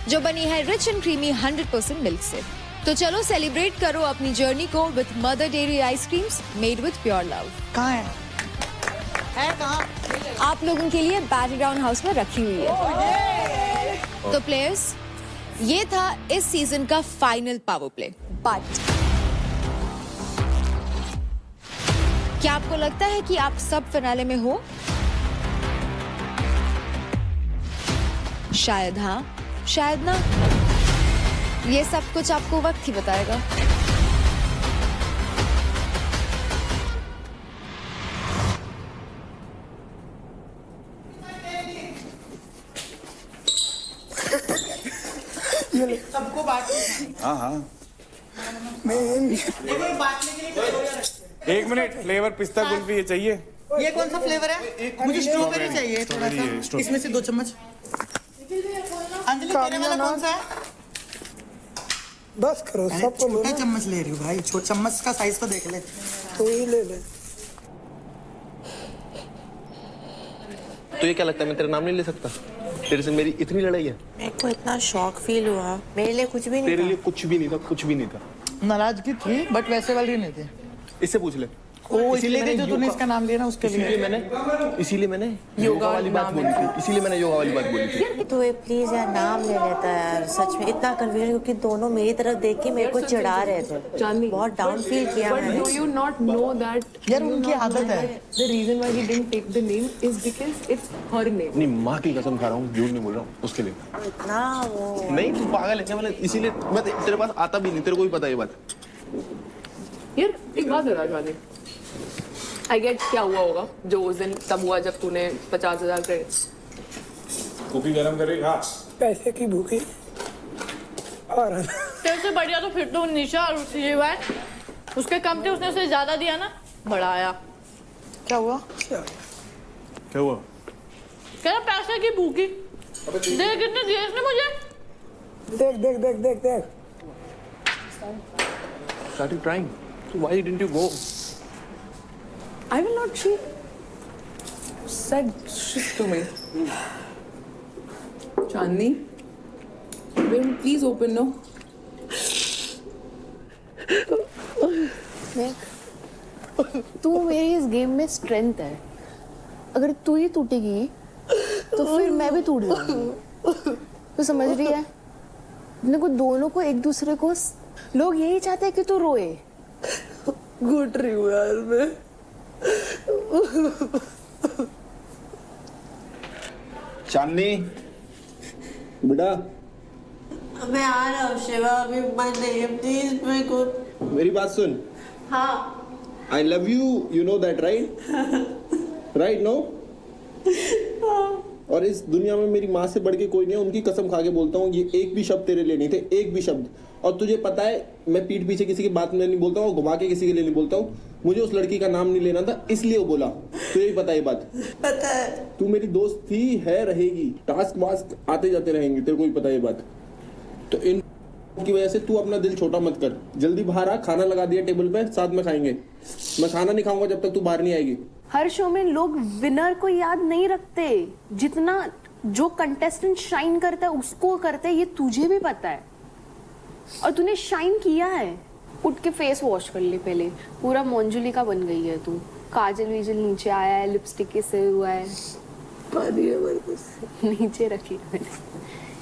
जो बनी है रिच एंड क्रीमी 100% मिल्क से। तो चलो सेलिब्रेट करो अपनी जर्नी को with mother dairy ice creams made with pure love. कहाँ है? है कहाँ? आप लोगों के लिए बैटल ग्राउंड हाउस में रखी हुई है। तो प्लेयर्स, ये था इस सीजन का फाइनल पावर प्ले, बट क्या आपको लगता है कि आप सब फिनाले में हो? शायद हाँ, शायद ना। ये सब कुछ आपको वक्त ही बताएगा। सबको बांटना। हाँ हाँ, एक मिनट, फ्लेवर पिस्ता कुल्फी ये चाहिए। ये कौन सा फ्लेवर है? मुझे स्ट्रॉबेरी चाहिए थोड़ा सा। इसमें से 2 चम्मच। अंजलि तेरे वाला कौन सा है? बस करो, सबको लो छोटा ना। चम्मच ले रही हूँ भाई, छोटा चम्मच का साइज तो देख ले। तू ही ले ले। तो ये क्या लगता है, मैं तेरा नाम नहीं ले सकता? तेरे से मेरी इतनी लड़ाई है? मेरे को इतना शॉक फील हुआ, मेरे लिए कुछ भी नहीं तेरे था। लिए कुछ भी नहीं था, कुछ भी नहीं था। नाराजगी थी बट वैसे वाली नहीं थी। इससे पूछ ले। ओ इसलिए जो तूने इसका नाम लिया ना उसके लिए। इसीलिए मैंने योगा वाली बात बोली थी, इसीलिए मैंने योगा वाली बात बोली थी। तो ये प्लीज यार नाम ले लेता है यार, सच में इतना कन्फ्यूजन, क्योंकि दोनों मेरी तरफ देख के मेरे को चिढ़ा रहे थे, बहुत डाउन फील किया मैंने। Do you not know that यार उनकी आदत है। the reason why he didn't take the name is because it's her name. नहीं, माँ की कसम खा रहा हूँ, झूठ नहीं बोल रहा हूँ उसके लिए। इतना वो नहीं, तू पागल है क्या? मतलब इसीलिए मैं तेरे पास आता भी नहीं, तेरे को भी पता है ये बात। यार एक बात है राजवानी, आई गेट क्या हुआ होगा जो उस दिन तब हुआ जब तूने 50,000 क्रेडिट्स। कॉफी गरम करेगा। पैसे की भूखी और तेरे से बढ़िया तो फिर तो निशा और शिवा है, उसके कम थे, उसने उसे ज्यादा दिया ना, बढ़ाया। क्या हुआ? क्या हुआ? कह रहा पैसे की भूखी। देख कितने दिए इसने मुझे। देख देख देख देख देख। Started trying. So why didn't you go? I will not. She said shit to me. Chandni, will you please open no? तू मेरी इस गेम में स्ट्रेंथ है, अगर तू ही टूटेगी तो फिर मैं भी टूट जाऊंगी। तू समझ रही है? अपने को दोनों को एक दूसरे को लोग यही चाहते हैं कि तू रोए। घुट रही हूँ यार मैं। चांदनी बेटा मैं आ रहा हूँ शिवा, अभी मन नहीं है, प्लीज मेरे को। मेरी बात सुन। हाँ I love you, you know that right? Right no? और इस दुनिया में मेरी माँ से बढ़ के कोई नहीं है, उनकी कसम खा के बोलता हूँ, ये एक भी शब्द तेरे लिए नहीं थे, एक भी शब्द। और तुझे पता है मैं पीठ पीछे किसी की बात में नहीं बोलता हूँ, घुमा के किसी के लिए नहीं बोलता हूँ। मुझे उस लड़की का नाम नहीं लेना था, इसलिए वो बोला। तुझे भी पता है ये बात? पता है। तू मेरी दोस्त थी, है, रहेगी। टास्क वास्क आते जाते रहेंगे, तेरे को भी पता है ये बात। तो इन की वजह से तू अपना दिल छोटा मत कर। जल्दी बाहर आ, खाना लगा दिया टेबल पे, साथ में खाएंगे। मैं खाना नहीं खाऊंगा जब तक तू बाहर नहीं आएगी। हर शो में लोग विनर को याद नहीं रखते, जितना जो कंटेस्टेंट शाइन करता है उसको करते हैं, ये तुझे भी पता है। और तूने शाइन किया है। उठ के फेस वॉश कर ले पहले, पूरा मंजुलिका बन गई है तू। काजल वीजल नीचे आया है, लिपस्टिक के सिर हुआ है, नीचे रखी मैंने।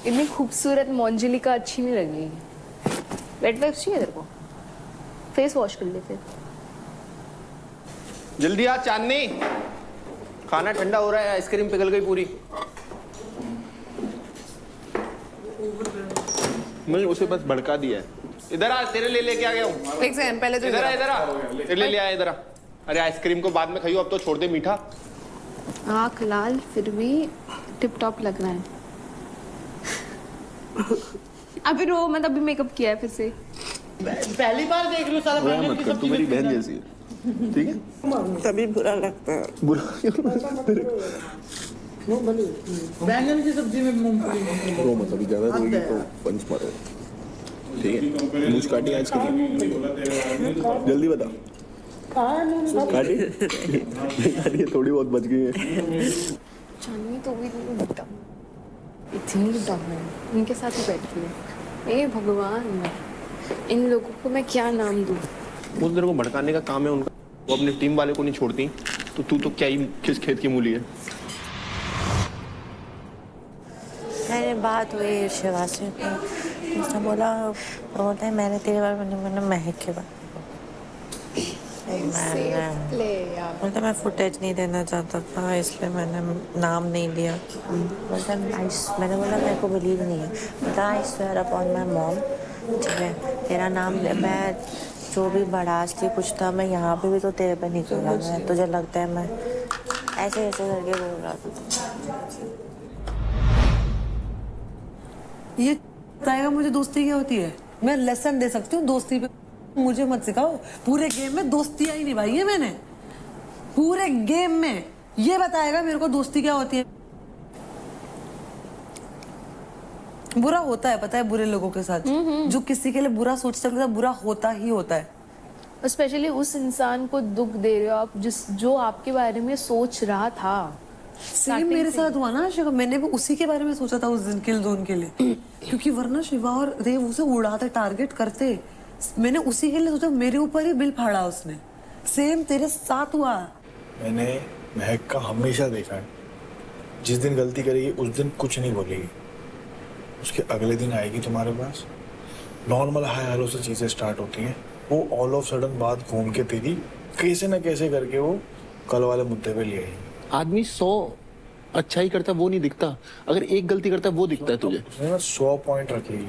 इतनी खूबसूरत मंजुलिका अच्छी नहीं लगी। वेट वाइप्स चाहिए तेरे को? फेस वॉश कर ले फिर। जल्दी आ चांदनी, खाना ठंडा हो रहा है, आइसक्रीम पिघल गई पूरी। मैंने उसे बस भड़का दिया है। इधर आ, तेरे लिए लेके आ गया हूँ। एक सेकंड पहले तो इधर आ, इधर आ, तेरे लिए ले आया, इधर आ। अरे आइसक्रीम को बाद में खाइयो, अब तो छोड़ दे मीठा। आँख लाल फिर भी टिप टॉप लग रहा है। अभी रो मत, अभी मेकअप किया है फिर से। पहली बार देख रही हूँ सारा बुरा मत कर, तू मेरी बहन जैसी है, ठीक है? तभी बुरा लगता है। बुरा बैंगन की सब्जी में मूंगफली। रो मत, अभी ज्यादा रोगी तो पंच मारो, ठीक है? मुझ काटी आज के लिए, जल्दी बता। काटी काटी थोड़ी बहुत बच गई है। चांदनी तो भी इतनी डम है, उनके साथ ही बैठी है। ए भगवान, इन लोगों को मैं क्या नाम दूँ? वो तेरे को भड़काने का काम है उनका। वो अपनी टीम वाले को नहीं छोड़ती, तो तू तो क्या ही किस खेत की मूली है। मैंने बात हुई शिवा से, तो उसने बोला बोलते हैं मैंने तेरे बारे में, मैंने महक के बारे बोलते मैं फुटेज नहीं देना चाहता था, इसलिए मैंने नाम नहीं लिया। बोलता मैंने बोला मेरे को बिलीव नहीं है। बोलता I swear upon my mom, ठीक है तेरा नाम, मैं जो भी बड़ास थी कुछ था, मैं यहाँ पे भी तो तेरे पे निकला, मैं तुझे लगता है मैं ऐसे ऐसे करके बोल रहा था। ये बताएगा मुझे दोस्ती क्या होती है। मैं लेसन दे सकती हूँ दोस्ती पे, मुझे मत सिखाओ। पूरे गेम में दोस्तियां ही निभाई है मैंने, पूरे गेम में। ये बताएगा मेरे को दोस्ती क्या होती है। बुरा होता है, पता है, बुरे लोगों के साथ। जो किसी के लिए बुरा सोचता है बुरा होता ही होता है। स्पेशली उस इंसान को दुख दे रहे हो आप जो आपके बारे में सोच रहा था। सेम मेरे साथ हुआ ना शिवा, मैंने भी उसी के बारे में सोचा था उस दिन किल जोन के लिए। क्योंकि वरना शिवा और देव उसे उड़ाते, टारगेट करते। मैंने उसी के लिए सोचा, मेरे ऊपर ही बिल फाड़ा उसने। सेम तेरे साथ हुआ। मैंने महक का हमेशा देखा है, जिस दिन गलती करेगी उस दिन कुछ नहीं बोलेगी, उसके अगले दिन आएगी तुम्हारे पास, नॉर्मल हाय हेलो से चीजें स्टार्ट होती हैं, वो ऑल ऑफ सडन बात घूम के तेरी कैसे ना कैसे करके वो कल वाले मुद्दे पे ले आएगी। आदमी 100 अच्छा ही करता है वो नहीं दिखता, अगर एक गलती करता है वो दिखता है तुझे। उसने ना 100 पॉइंट रखेगी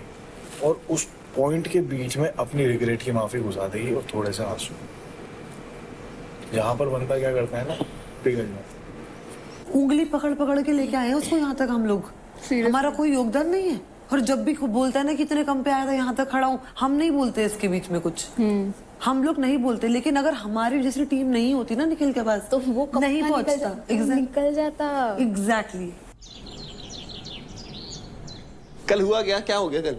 और उस पॉइंट के बीच में अपनी रिग्रेट की माफी घुसा देगी और थोड़े से आंसू। यहाँ पर बंदा क्या करता है ना, पिघल जाता। उंगली पकड़ पकड़ के लेके आए हैं उसको यहाँ तक हम लोग। हमारा कोई योगदान नहीं है। और जब भी बोलता है ना कितने कम पे आया था, यहाँ तक खड़ा हूँ, हम नहीं बोलते इसके बीच में कुछ। हम लोग नहीं बोलते, लेकिन अगर हमारी जैसी टीम नहीं होती ना निखिल के पास, तो वो नहीं पहुंचता। निकल जाता। एग्जैक्टली। कल हुआ क्या हो गया कल?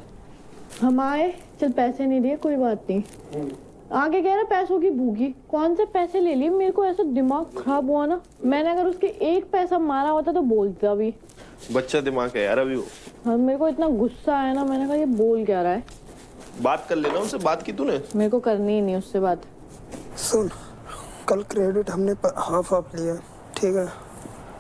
हम आए, चल पैसे नहीं दिए, कोई बात नहीं। आगे कह रहा पैसों की भूखी, कौन से पैसे ले लिए। मेरे को ऐसा दिमाग खराब हुआ ना, मैंने अगर उसके एक पैसा मारा होता तो बोलता भी। बच्चा दिमाग है यार अभी वो। हाँ, मेरे को इतना गुस्सा आया ना, मैंने कहा ये बोल क्या रहा है। बात कर लेना उनसे, बात की तूने? मेरे को करनी ही नहीं उससे बात। सुन, कल क्रेडिट हमने हाफ लिया, ठीक है,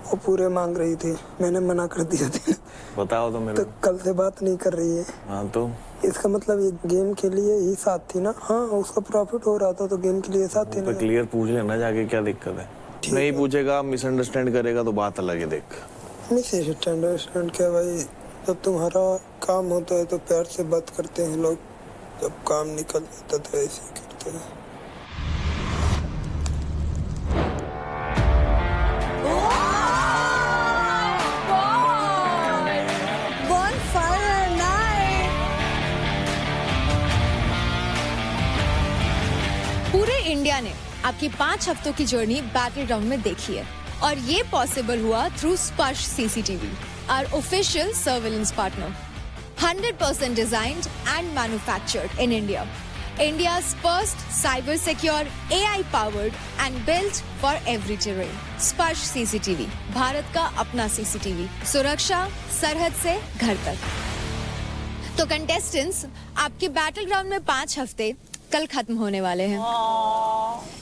वो पूरे मांग रही थी, मैंने मना कर दिया था। बताओ तो मेरे तो कल से बात नहीं कर रही है। हाँ तो इसका मतलब ये गेम के लिए ही साथ थी ना। हाँ उसका प्रॉफिट हो रहा था तो गेम के लिए साथ थी ना। तो क्लियर पूछ लेना जाके क्या दिक्कत है। नहीं पूछेगा, मिसअंडरस्टैंड करेगा तो बात अलग है। देख मिसअंडरस्टैंड क्या भाई, जब तुम्हारा काम होता है तो प्यार से बात करते हैं लोग, जब काम निकल जाता तो ऐसे ही करते हैं। पूरे इंडिया ने आपकी 5 हफ्तों की जर्नी बैटल ग्राउंड में देखी है और ये पॉसिबल हुआ through Sparsh CCTV, our official surveillance partner, 100% designed and manufactured in India, India's first cyber secure AI powered and built for every terrain. स्पर्श सीसीटीवी, भारत का अपना सीसीटीवी, सुरक्षा सरहद से घर तक। तो कंटेस्टेंट्स, आपके बैटल ग्राउंड में 5 हफ्ते कल खत्म होने वाले हैं।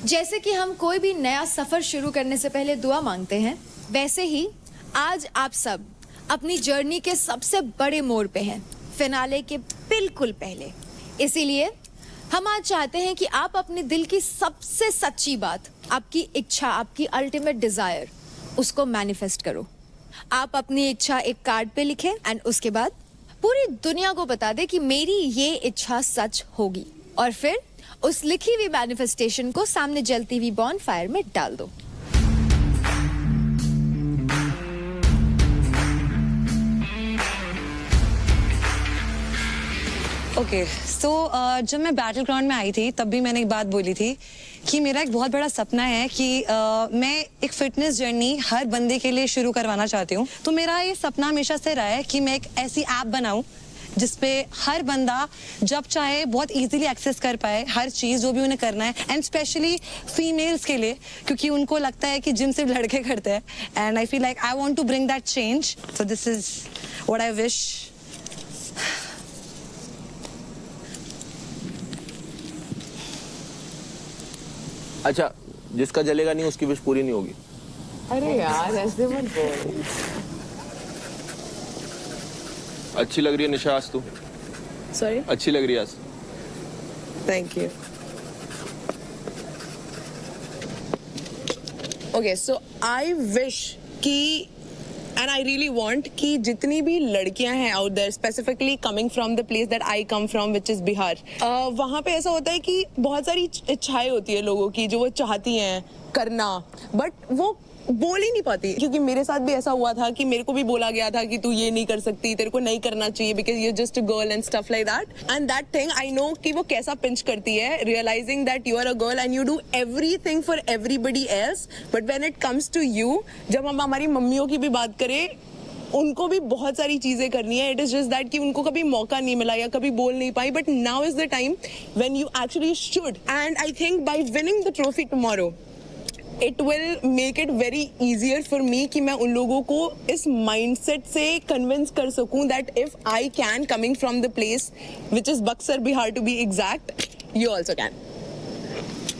जैसे कि हम कोई भी नया सफर शुरू करने से पहले दुआ मांगते हैं, वैसे ही आज आप सब अपनी जर्नी के सबसे बड़े मोड़ पे हैं, फिनाले के बिल्कुल पहले। इसीलिए हम आज चाहते हैं कि आप अपने दिल की सबसे सच्ची बात, आपकी इच्छा, आपकी अल्टीमेट डिजायर, उसको मैनिफेस्ट करो। आप अपनी इच्छा एक कार्ड पे लिखें एंड उसके बाद पूरी दुनिया को बता दे कि मेरी ये इच्छा सच होगी, और फिर उस लिखी हुई मैनिफेस्टेशन को सामने जलती हुई बॉनफायर में डाल दो। ओके, सो जब मैं बैटल ग्राउंड में आई थी तब भी मैंने एक बात बोली थी कि मेरा एक बहुत बड़ा सपना है कि मैं एक फिटनेस जर्नी हर बंदे के लिए शुरू करवाना चाहती हूँ। तो मेरा ये सपना हमेशा से रहा है कि मैं एक ऐसी ऐप बनाऊँ जिसपे हर बंदा जब चाहे बहुत इजीली एक्सेस कर पाए हर चीज़ जो भी उन्हें करना है, एंड स्पेशली फीमेल्स के लिए, क्योंकि उनको लगता है कि जिम सिर्फ लड़के करते हैं, and I feel like I want to bring that change. So this is what I wish. अच्छा, जिसका जलेगा नहीं उसकी विश पूरी नहीं होगी। अरे यार ऐसे मत बोल। अच्छी लग रही है निशा आज तू। सॉरी, अच्छी लग रही है आज। Thank you. Okay, so I wish कि एंड आई रियली वॉन्ट कि जितनी भी लड़कियां हैं out there, specifically coming from the place that I come from which is Bihar, वहाँ पे ऐसा होता है कि बहुत सारी इच्छाएं होती है लोगों की जो वो चाहती हैं करना, बट वो बोल ही नहीं पाती। क्योंकि मेरे साथ भी ऐसा हुआ था कि मेरे को भी बोला गया था कि तू ये नहीं कर सकती, तेरे को नहीं करना चाहिए because you just a girl and stuff like that, and that thing I know कि वो कैसा पिंच करती है, realising that you are a girl and you do everything for everybody else, but when it comes to you, जब हम हमारी मम्मियों की भी बात करें, उनको भी बहुत सारी चीजें करनी है। इट इज जस्ट दैट कि उनको कभी मौका नहीं मिला या कभी बोल नहीं पाई, but now is the time when you actually should, and I think by winning the trophy tomorrow it will make it very easier for me कि मैं उन लोगों को इस mindset से convince कर सकूं that if I can, coming from the place which is Buxar, Bihar to be exact, you also can.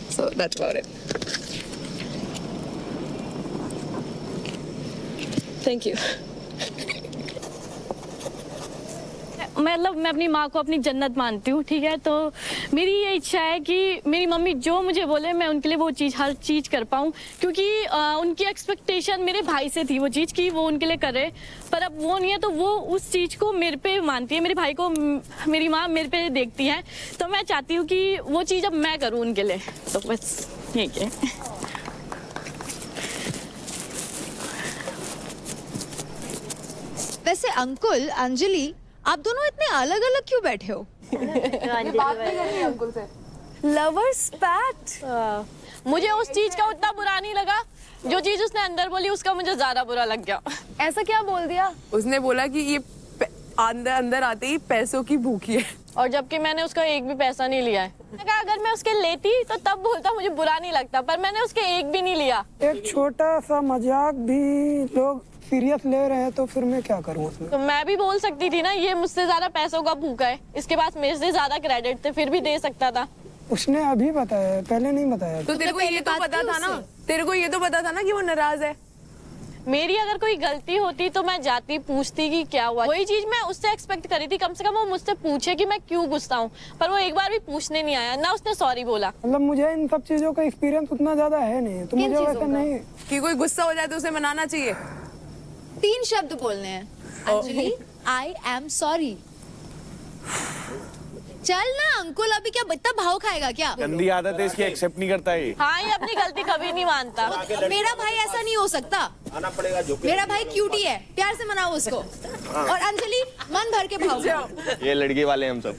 So that's about it. Thank you. मतलब मैं अपनी माँ को अपनी जन्नत मानती हूँ, ठीक है। तो मेरी ये इच्छा है कि मेरी मम्मी जो मुझे बोले मैं उनके लिए वो चीज़, हर चीज़ कर पाऊँ, क्योंकि उनकी एक्सपेक्टेशन मेरे भाई से थी वो चीज़ कि वो उनके लिए करे, पर अब वो नहीं है तो वो उस चीज़ को मेरे पे मानती है। मेरे भाई को मेरी माँ मेरे पे देखती है, तो मैं चाहती हूँ कि वो चीज़ अब मैं करूँ उनके लिए। तो बस यही है। वैसे अंकुल, अंजलि, आप दोनों इतने अलग अलग क्यों बैठे हो? बात नहीं करनी अंकुल से। Lovers PAT. मुझे उस चीज का उतना बुरा नहीं लगा, जो चीज उसने अंदर बोली उसका मुझे ज्यादा बुरा लग गया। ऐसा क्या बोल दिया? उसने बोला कि ये अंदर अंदर आते ही पैसों की भूखी है, और जबकि मैंने उसका एक भी पैसा नहीं लिया है। अगर मैं उसके लेती तो तब बोलता मुझे बुरा नहीं लगता, पर मैंने उसके एक भी नहीं लिया। एक छोटा सा मजाक भी लोग सीरियस ले रहे हैं तो फिर मैं क्या करूँ उसमें? तो मैं भी बोल सकती थी ना, ये मुझसे ज्यादा पैसों का भूखा है, इसके पास मेरे से ज्यादा क्रेडिट थे, फिर भी दे सकता था। उसने अभी बताया, पहले नहीं बताया। तो तेरे को ये तो पता था ना, तेरे को ये तो पता था ना कि वो नाराज है। मेरी अगर कोई गलती होती तो मैं जाती पूछती कि क्या हुआ। वही चीज मैं उससे एक्सपेक्ट करी थी, कम से कम वो मुझसे पूछे कि मैं क्यों गुस्सा हूँ, पर वो एक बार भी पूछने नहीं आया, ना उसने सॉरी बोला। मतलब मुझे इन सब चीजों का एक्सपीरियंस उतना ज्यादा है नहीं, तो मुझे वैसा नहीं कि कोई गुस्सा हो जाए तो उसे मनाना चाहिए। 3 शब्द बोलने हैं। अंजलि, आई एम सॉरी। चल ना अंकुल, अभी क्या इतना भाव खाएगा क्या? गंदी आदत है इसकी, एक्सेप्ट नहीं करता है। हाँ, ये अपनी गलती कभी नहीं मानता। मेरा भाई ऐसा नहीं हो सकता, आना पड़ेगा जो मेरा भाई क्यूटी है, प्यार से मनाओ उसको। और अंजलि मन भर के भाव खाओ। ये लड़के वाले हम सब।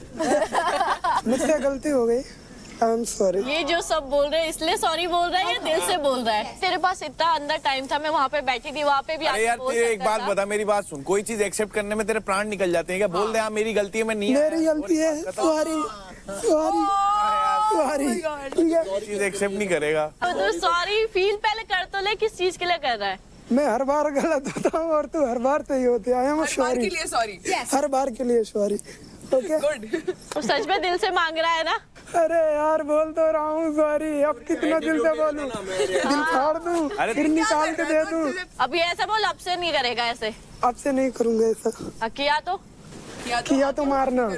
मुझसे गलती हो गई, आई एम सॉरी। ये जो सब बोल रहे हैं इसलिए सॉरी बोल रहा है या दिल से बोल रहा है? तेरे पास इतना अंदर टाइम था, मैं वहाँ पे बैठी थी, वहाँ पे भी अरे यार बोल तेरे एक सकता बात था। बता, मेरी बात सुन, कोई चीज एक्सेप्ट करने में तेरे प्राण निकल जाते हैं क्या? बोल दे हाँ मेरी गलती है, मैं नहीं मेरी गलती है, सॉरी सॉरी सॉरी। ठीक है, चीज एक्सेप्ट नहीं करेगा। तो सॉरी फील पहले कर तो ले, किस चीज के लिए कर रहा है? मैं हर बार गलत होता हूँ और तू हर बार सही होती है। I am sorry, sorry. हर बार के लिए सॉरी। ओके, तो सच में दिल से मांग रहा है ना? अरे यार बोल तो रहा हूँ सॉरी, अब कितना दिल से बोलूं? दिल फाड़ दूं, फिर निकाल के दे दूं? अभी ऐसा बोल, अब से नहीं करेगा ऐसे। अब से नहीं करूंगा ऐसा। किया तो मारना।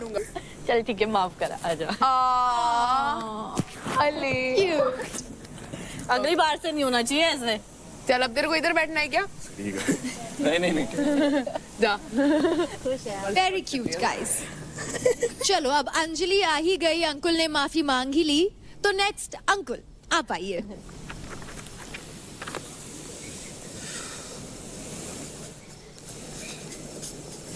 चल ठीक है, माफ करा, आजा। अगली बार से नहीं होना चाहिए ऐसे। चल अब तेरे को इधर बैठना है क्या? ठीक है, नहीं जा। Very cute guys. चलो अब अंजलि आ ही गई, अंकुल ने माफी मांग ही ली, तो नेक्स्ट अंकुल आप आइए।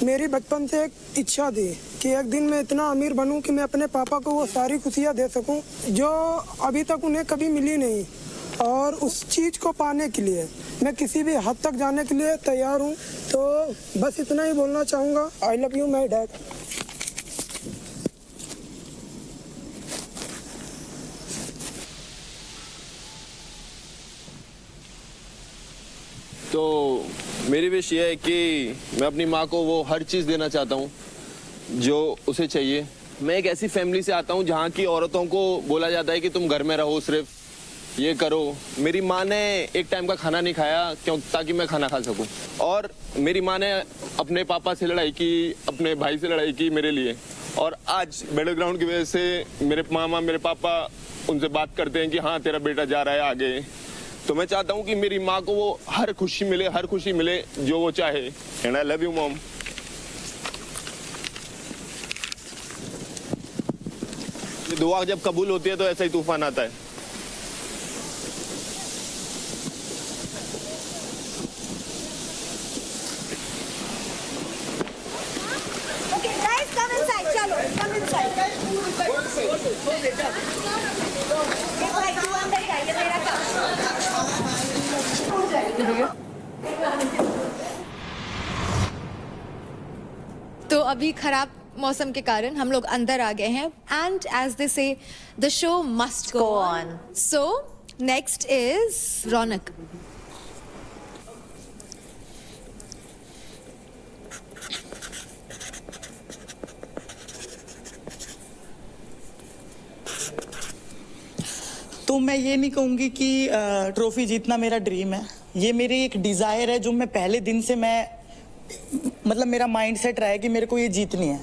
मेरी बचपन से एक इच्छा थी कि एक दिन मैं इतना अमीर बनूं कि मैं अपने पापा को वो सारी खुशियां दे सकूं जो अभी तक उन्हें कभी मिली नहीं, और उस चीज को पाने के लिए मैं किसी भी हद तक जाने के लिए तैयार हूं। तो बस इतना ही बोलना चाहूंगा, आई लव यू माय डैड। तो मेरी विश ये है कि मैं अपनी माँ को वो हर चीज़ देना चाहता हूँ जो उसे चाहिए। मैं एक ऐसी फैमिली से आता हूँ जहाँ की औरतों को बोला जाता है कि तुम घर में रहो, सिर्फ ये करो। मेरी माँ ने एक टाइम का खाना नहीं खाया क्यों, ताकि मैं खाना खा सकूँ। और मेरी माँ ने अपने पापा से लड़ाई की, अपने भाई से लड़ाई की मेरे लिए। और आज बैटल ग्राउंड की वजह से मेरे मामा, मेरे पापा उनसे बात करते हैं कि हाँ तेरा बेटा जा रहा है आगे। तो मैं चाहता हूँ कि मेरी माँ को वो हर खुशी मिले जो वो चाहे। And I love you mom. ये दुआ जब कबूल होती है तो ऐसा ही तूफान आता है। Okay, guys, come inside. चलो, come inside. ये भाई तू अंदर जाइए, मेरा काम। तो अभी खराब मौसम के कारण हम लोग अंदर आ गए हैं, and as they say the show must go on. So next is Raunak. तो मैं ये नहीं कहूँगी कि ट्रॉफी जीतना मेरा ड्रीम है, ये मेरी एक डिज़ायर है जो मैं पहले दिन से मतलब मेरा माइंड सेट रहा है कि मेरे को ये जीतनी है।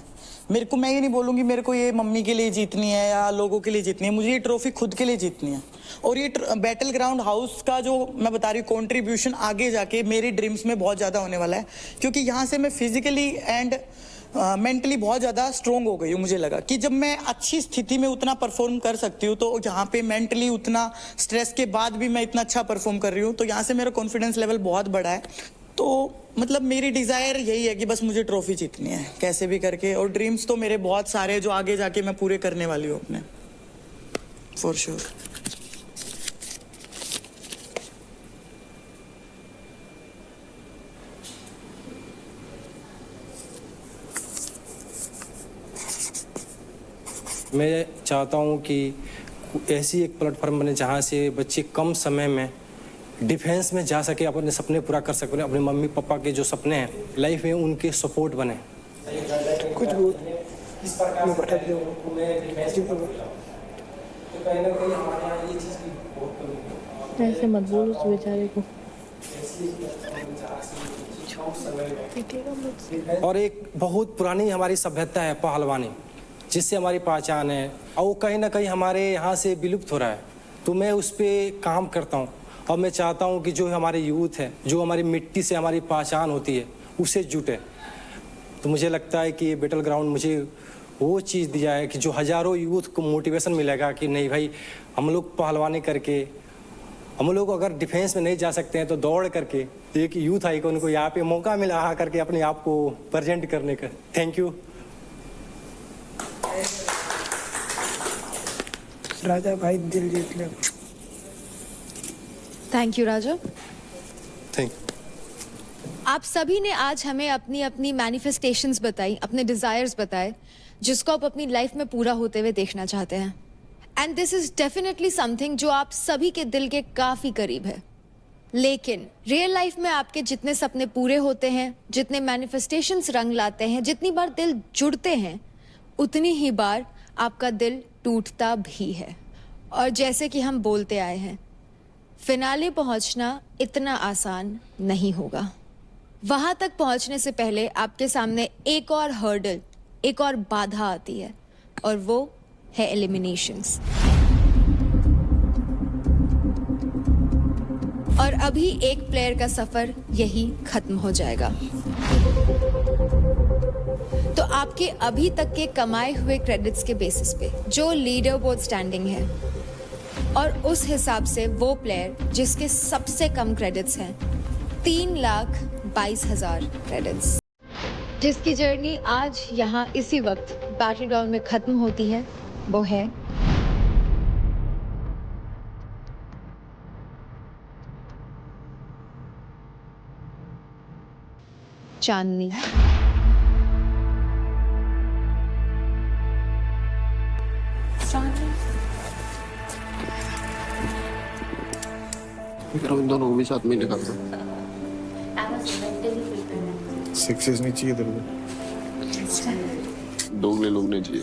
मेरे को, मैं ये नहीं बोलूँगी मेरे को ये मम्मी के लिए जीतनी है या लोगों के लिए जीतनी है, मुझे ये ट्रॉफी खुद के लिए जीतनी है। और ये बैटल ग्राउंड हाउस का जो मैं बता रही हूँ कॉन्ट्रीब्यूशन आगे जाके मेरी ड्रीम्स में बहुत ज़्यादा होने वाला है, क्योंकि यहाँ से मैं फिजिकली एंड मेंटली बहुत ज़्यादा स्ट्रोंग हो गई हूँ। मुझे लगा कि जब मैं अच्छी स्थिति में उतना परफॉर्म कर सकती हूँ, तो यहाँ पे मेंटली उतना स्ट्रेस के बाद भी मैं इतना अच्छा परफॉर्म कर रही हूँ, तो यहाँ से मेरा कॉन्फिडेंस लेवल बहुत बड़ा है। तो मतलब मेरी डिज़ायर यही है कि बस मुझे ट्रॉफी जीतनी है कैसे भी करके, और ड्रीम्स तो मेरे बहुत सारे हैं जो आगे जाके मैं पूरे करने वाली हूँ अपने, फॉर श्योर। मैं चाहता हूँ कि ऐसी एक प्लेटफॉर्म बने जहाँ से बच्चे कम समय में डिफेंस में जा सके, अपने सपने पूरा कर सके, अपने मम्मी पापा के जो सपने हैं लाइफ में उनके सपोर्ट बने। कुछ ऐसे मत बोलो उस बेचारे को। और एक बहुत पुरानी हमारी सभ्यता है पहलवानी, जिससे हमारी पहचान है, और वो कहीं ना कहीं हमारे यहाँ से विलुप्त हो रहा है। तो मैं उस पर काम करता हूँ और मैं चाहता हूँ कि जो हमारे यूथ है, जो हमारी मिट्टी से हमारी पहचान होती है, उससे जुटे। तो मुझे लगता है कि ये बैटल ग्राउंड मुझे वो चीज़ दिया है कि जो हज़ारों यूथ को मोटिवेशन मिलेगा कि नहीं भाई, हम लोग पहलवानी करके, हम लोग अगर डिफेंस में नहीं जा सकते हैं तो दौड़ करके एक यूथ आइकॉन को यहाँ पे मौका मिला आ करके अपने आप को प्रेजेंट करने का। Thank you. राजा भाई दिल जीत ले। Thank you Raja. थैंक आप सभी ने आज हमें अपनी अपनी मैनिफेस्टेशंस बताई, अपने डिजायर्स बताए, जिसको आप अपनी लाइफ में पूरा होते हुए देखना चाहते हैं। And this is definitely something जो आप सभी के दिल के काफी करीब है। लेकिन रियल लाइफ में आपके जितने सपने पूरे होते हैं, जितने मैनिफेस्टेशंस रंग लाते हैं, जितनी बार दिल जुड़ते हैं, उतनी ही बार आपका दिल टूटता भी है। और जैसे कि हम बोलते आए हैं, फिनाले पहुंचना इतना आसान नहीं होगा। वहां तक पहुंचने से पहले आपके सामने एक और हर्डल, एक और बाधा आती है, और वो है एलिमिनेशंस। और अभी एक प्लेयर का सफर यही खत्म हो जाएगा। तो आपके अभी तक के कमाए हुए क्रेडिट्स के बेसिस पे जो लीडर बोर्ड स्टैंडिंग है, और उस हिसाब से वो प्लेयर जिसके सबसे कम क्रेडिट्स हैं, 3,22,000 क्रेडिट्स, जिसकी जर्नी आज यहाँ इसी वक्त बैटल ग्राउंड में खत्म होती है, वो है चांदनी। इन दोनों को भी साथ में निकाल दो। सक्सेस नहीं चाहिए तेरे को, दोगले लोग नहीं चाहिए।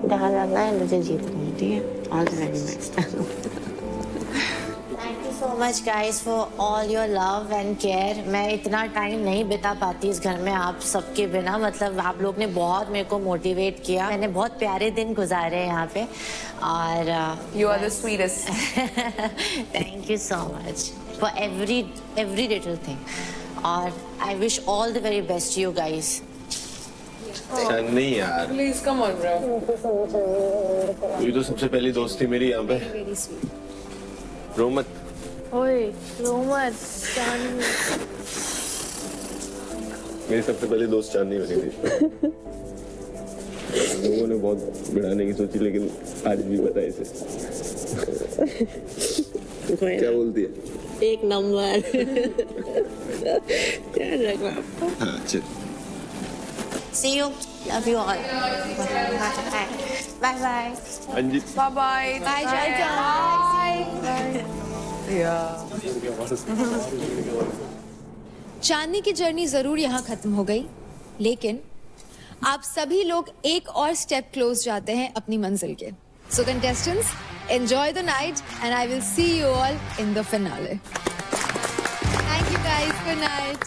ध्यान रखना है, मुझे जीतनी है, ठीक है? All the very best. Thank you so much guys for all your love and care. मैं इतना टाइम नहीं बिता पाती इस घर में आप सबके बिना। मतलब आप लोग ने बहुत मेरे को मोटिवेट किया, मैंने बहुत प्यारे दिन गुजारे हैं यहाँ पे। और You are the sweetest. Thank you so much for every little thing. और I wish all the very best you guys. नहीं यार, Please come on, bro. ये तो सबसे पहली दोस्त थी मेरी यहाँ पे। रो मत। ओए रोमत मेरी सबसे पहली दोस्त चांदनी बनी थी। लोगों ने बहुत बढ़ाने की सोची, लेकिन आज भी पता है इसे। क्या बोलती है? एक नंबर। ध्यान रखना। हाँ चल। See you. Love you all. Bye bye. अंजी। Bye bye. Bye, Jaja. चांदनी की जर्नी जरूर यहाँ खत्म हो गई, लेकिन आप सभी लोग एक और स्टेप क्लोज जाते हैं अपनी मंजिल के। So contestants, enjoy the night and I will see you all in the finale. Thank you guys, good night.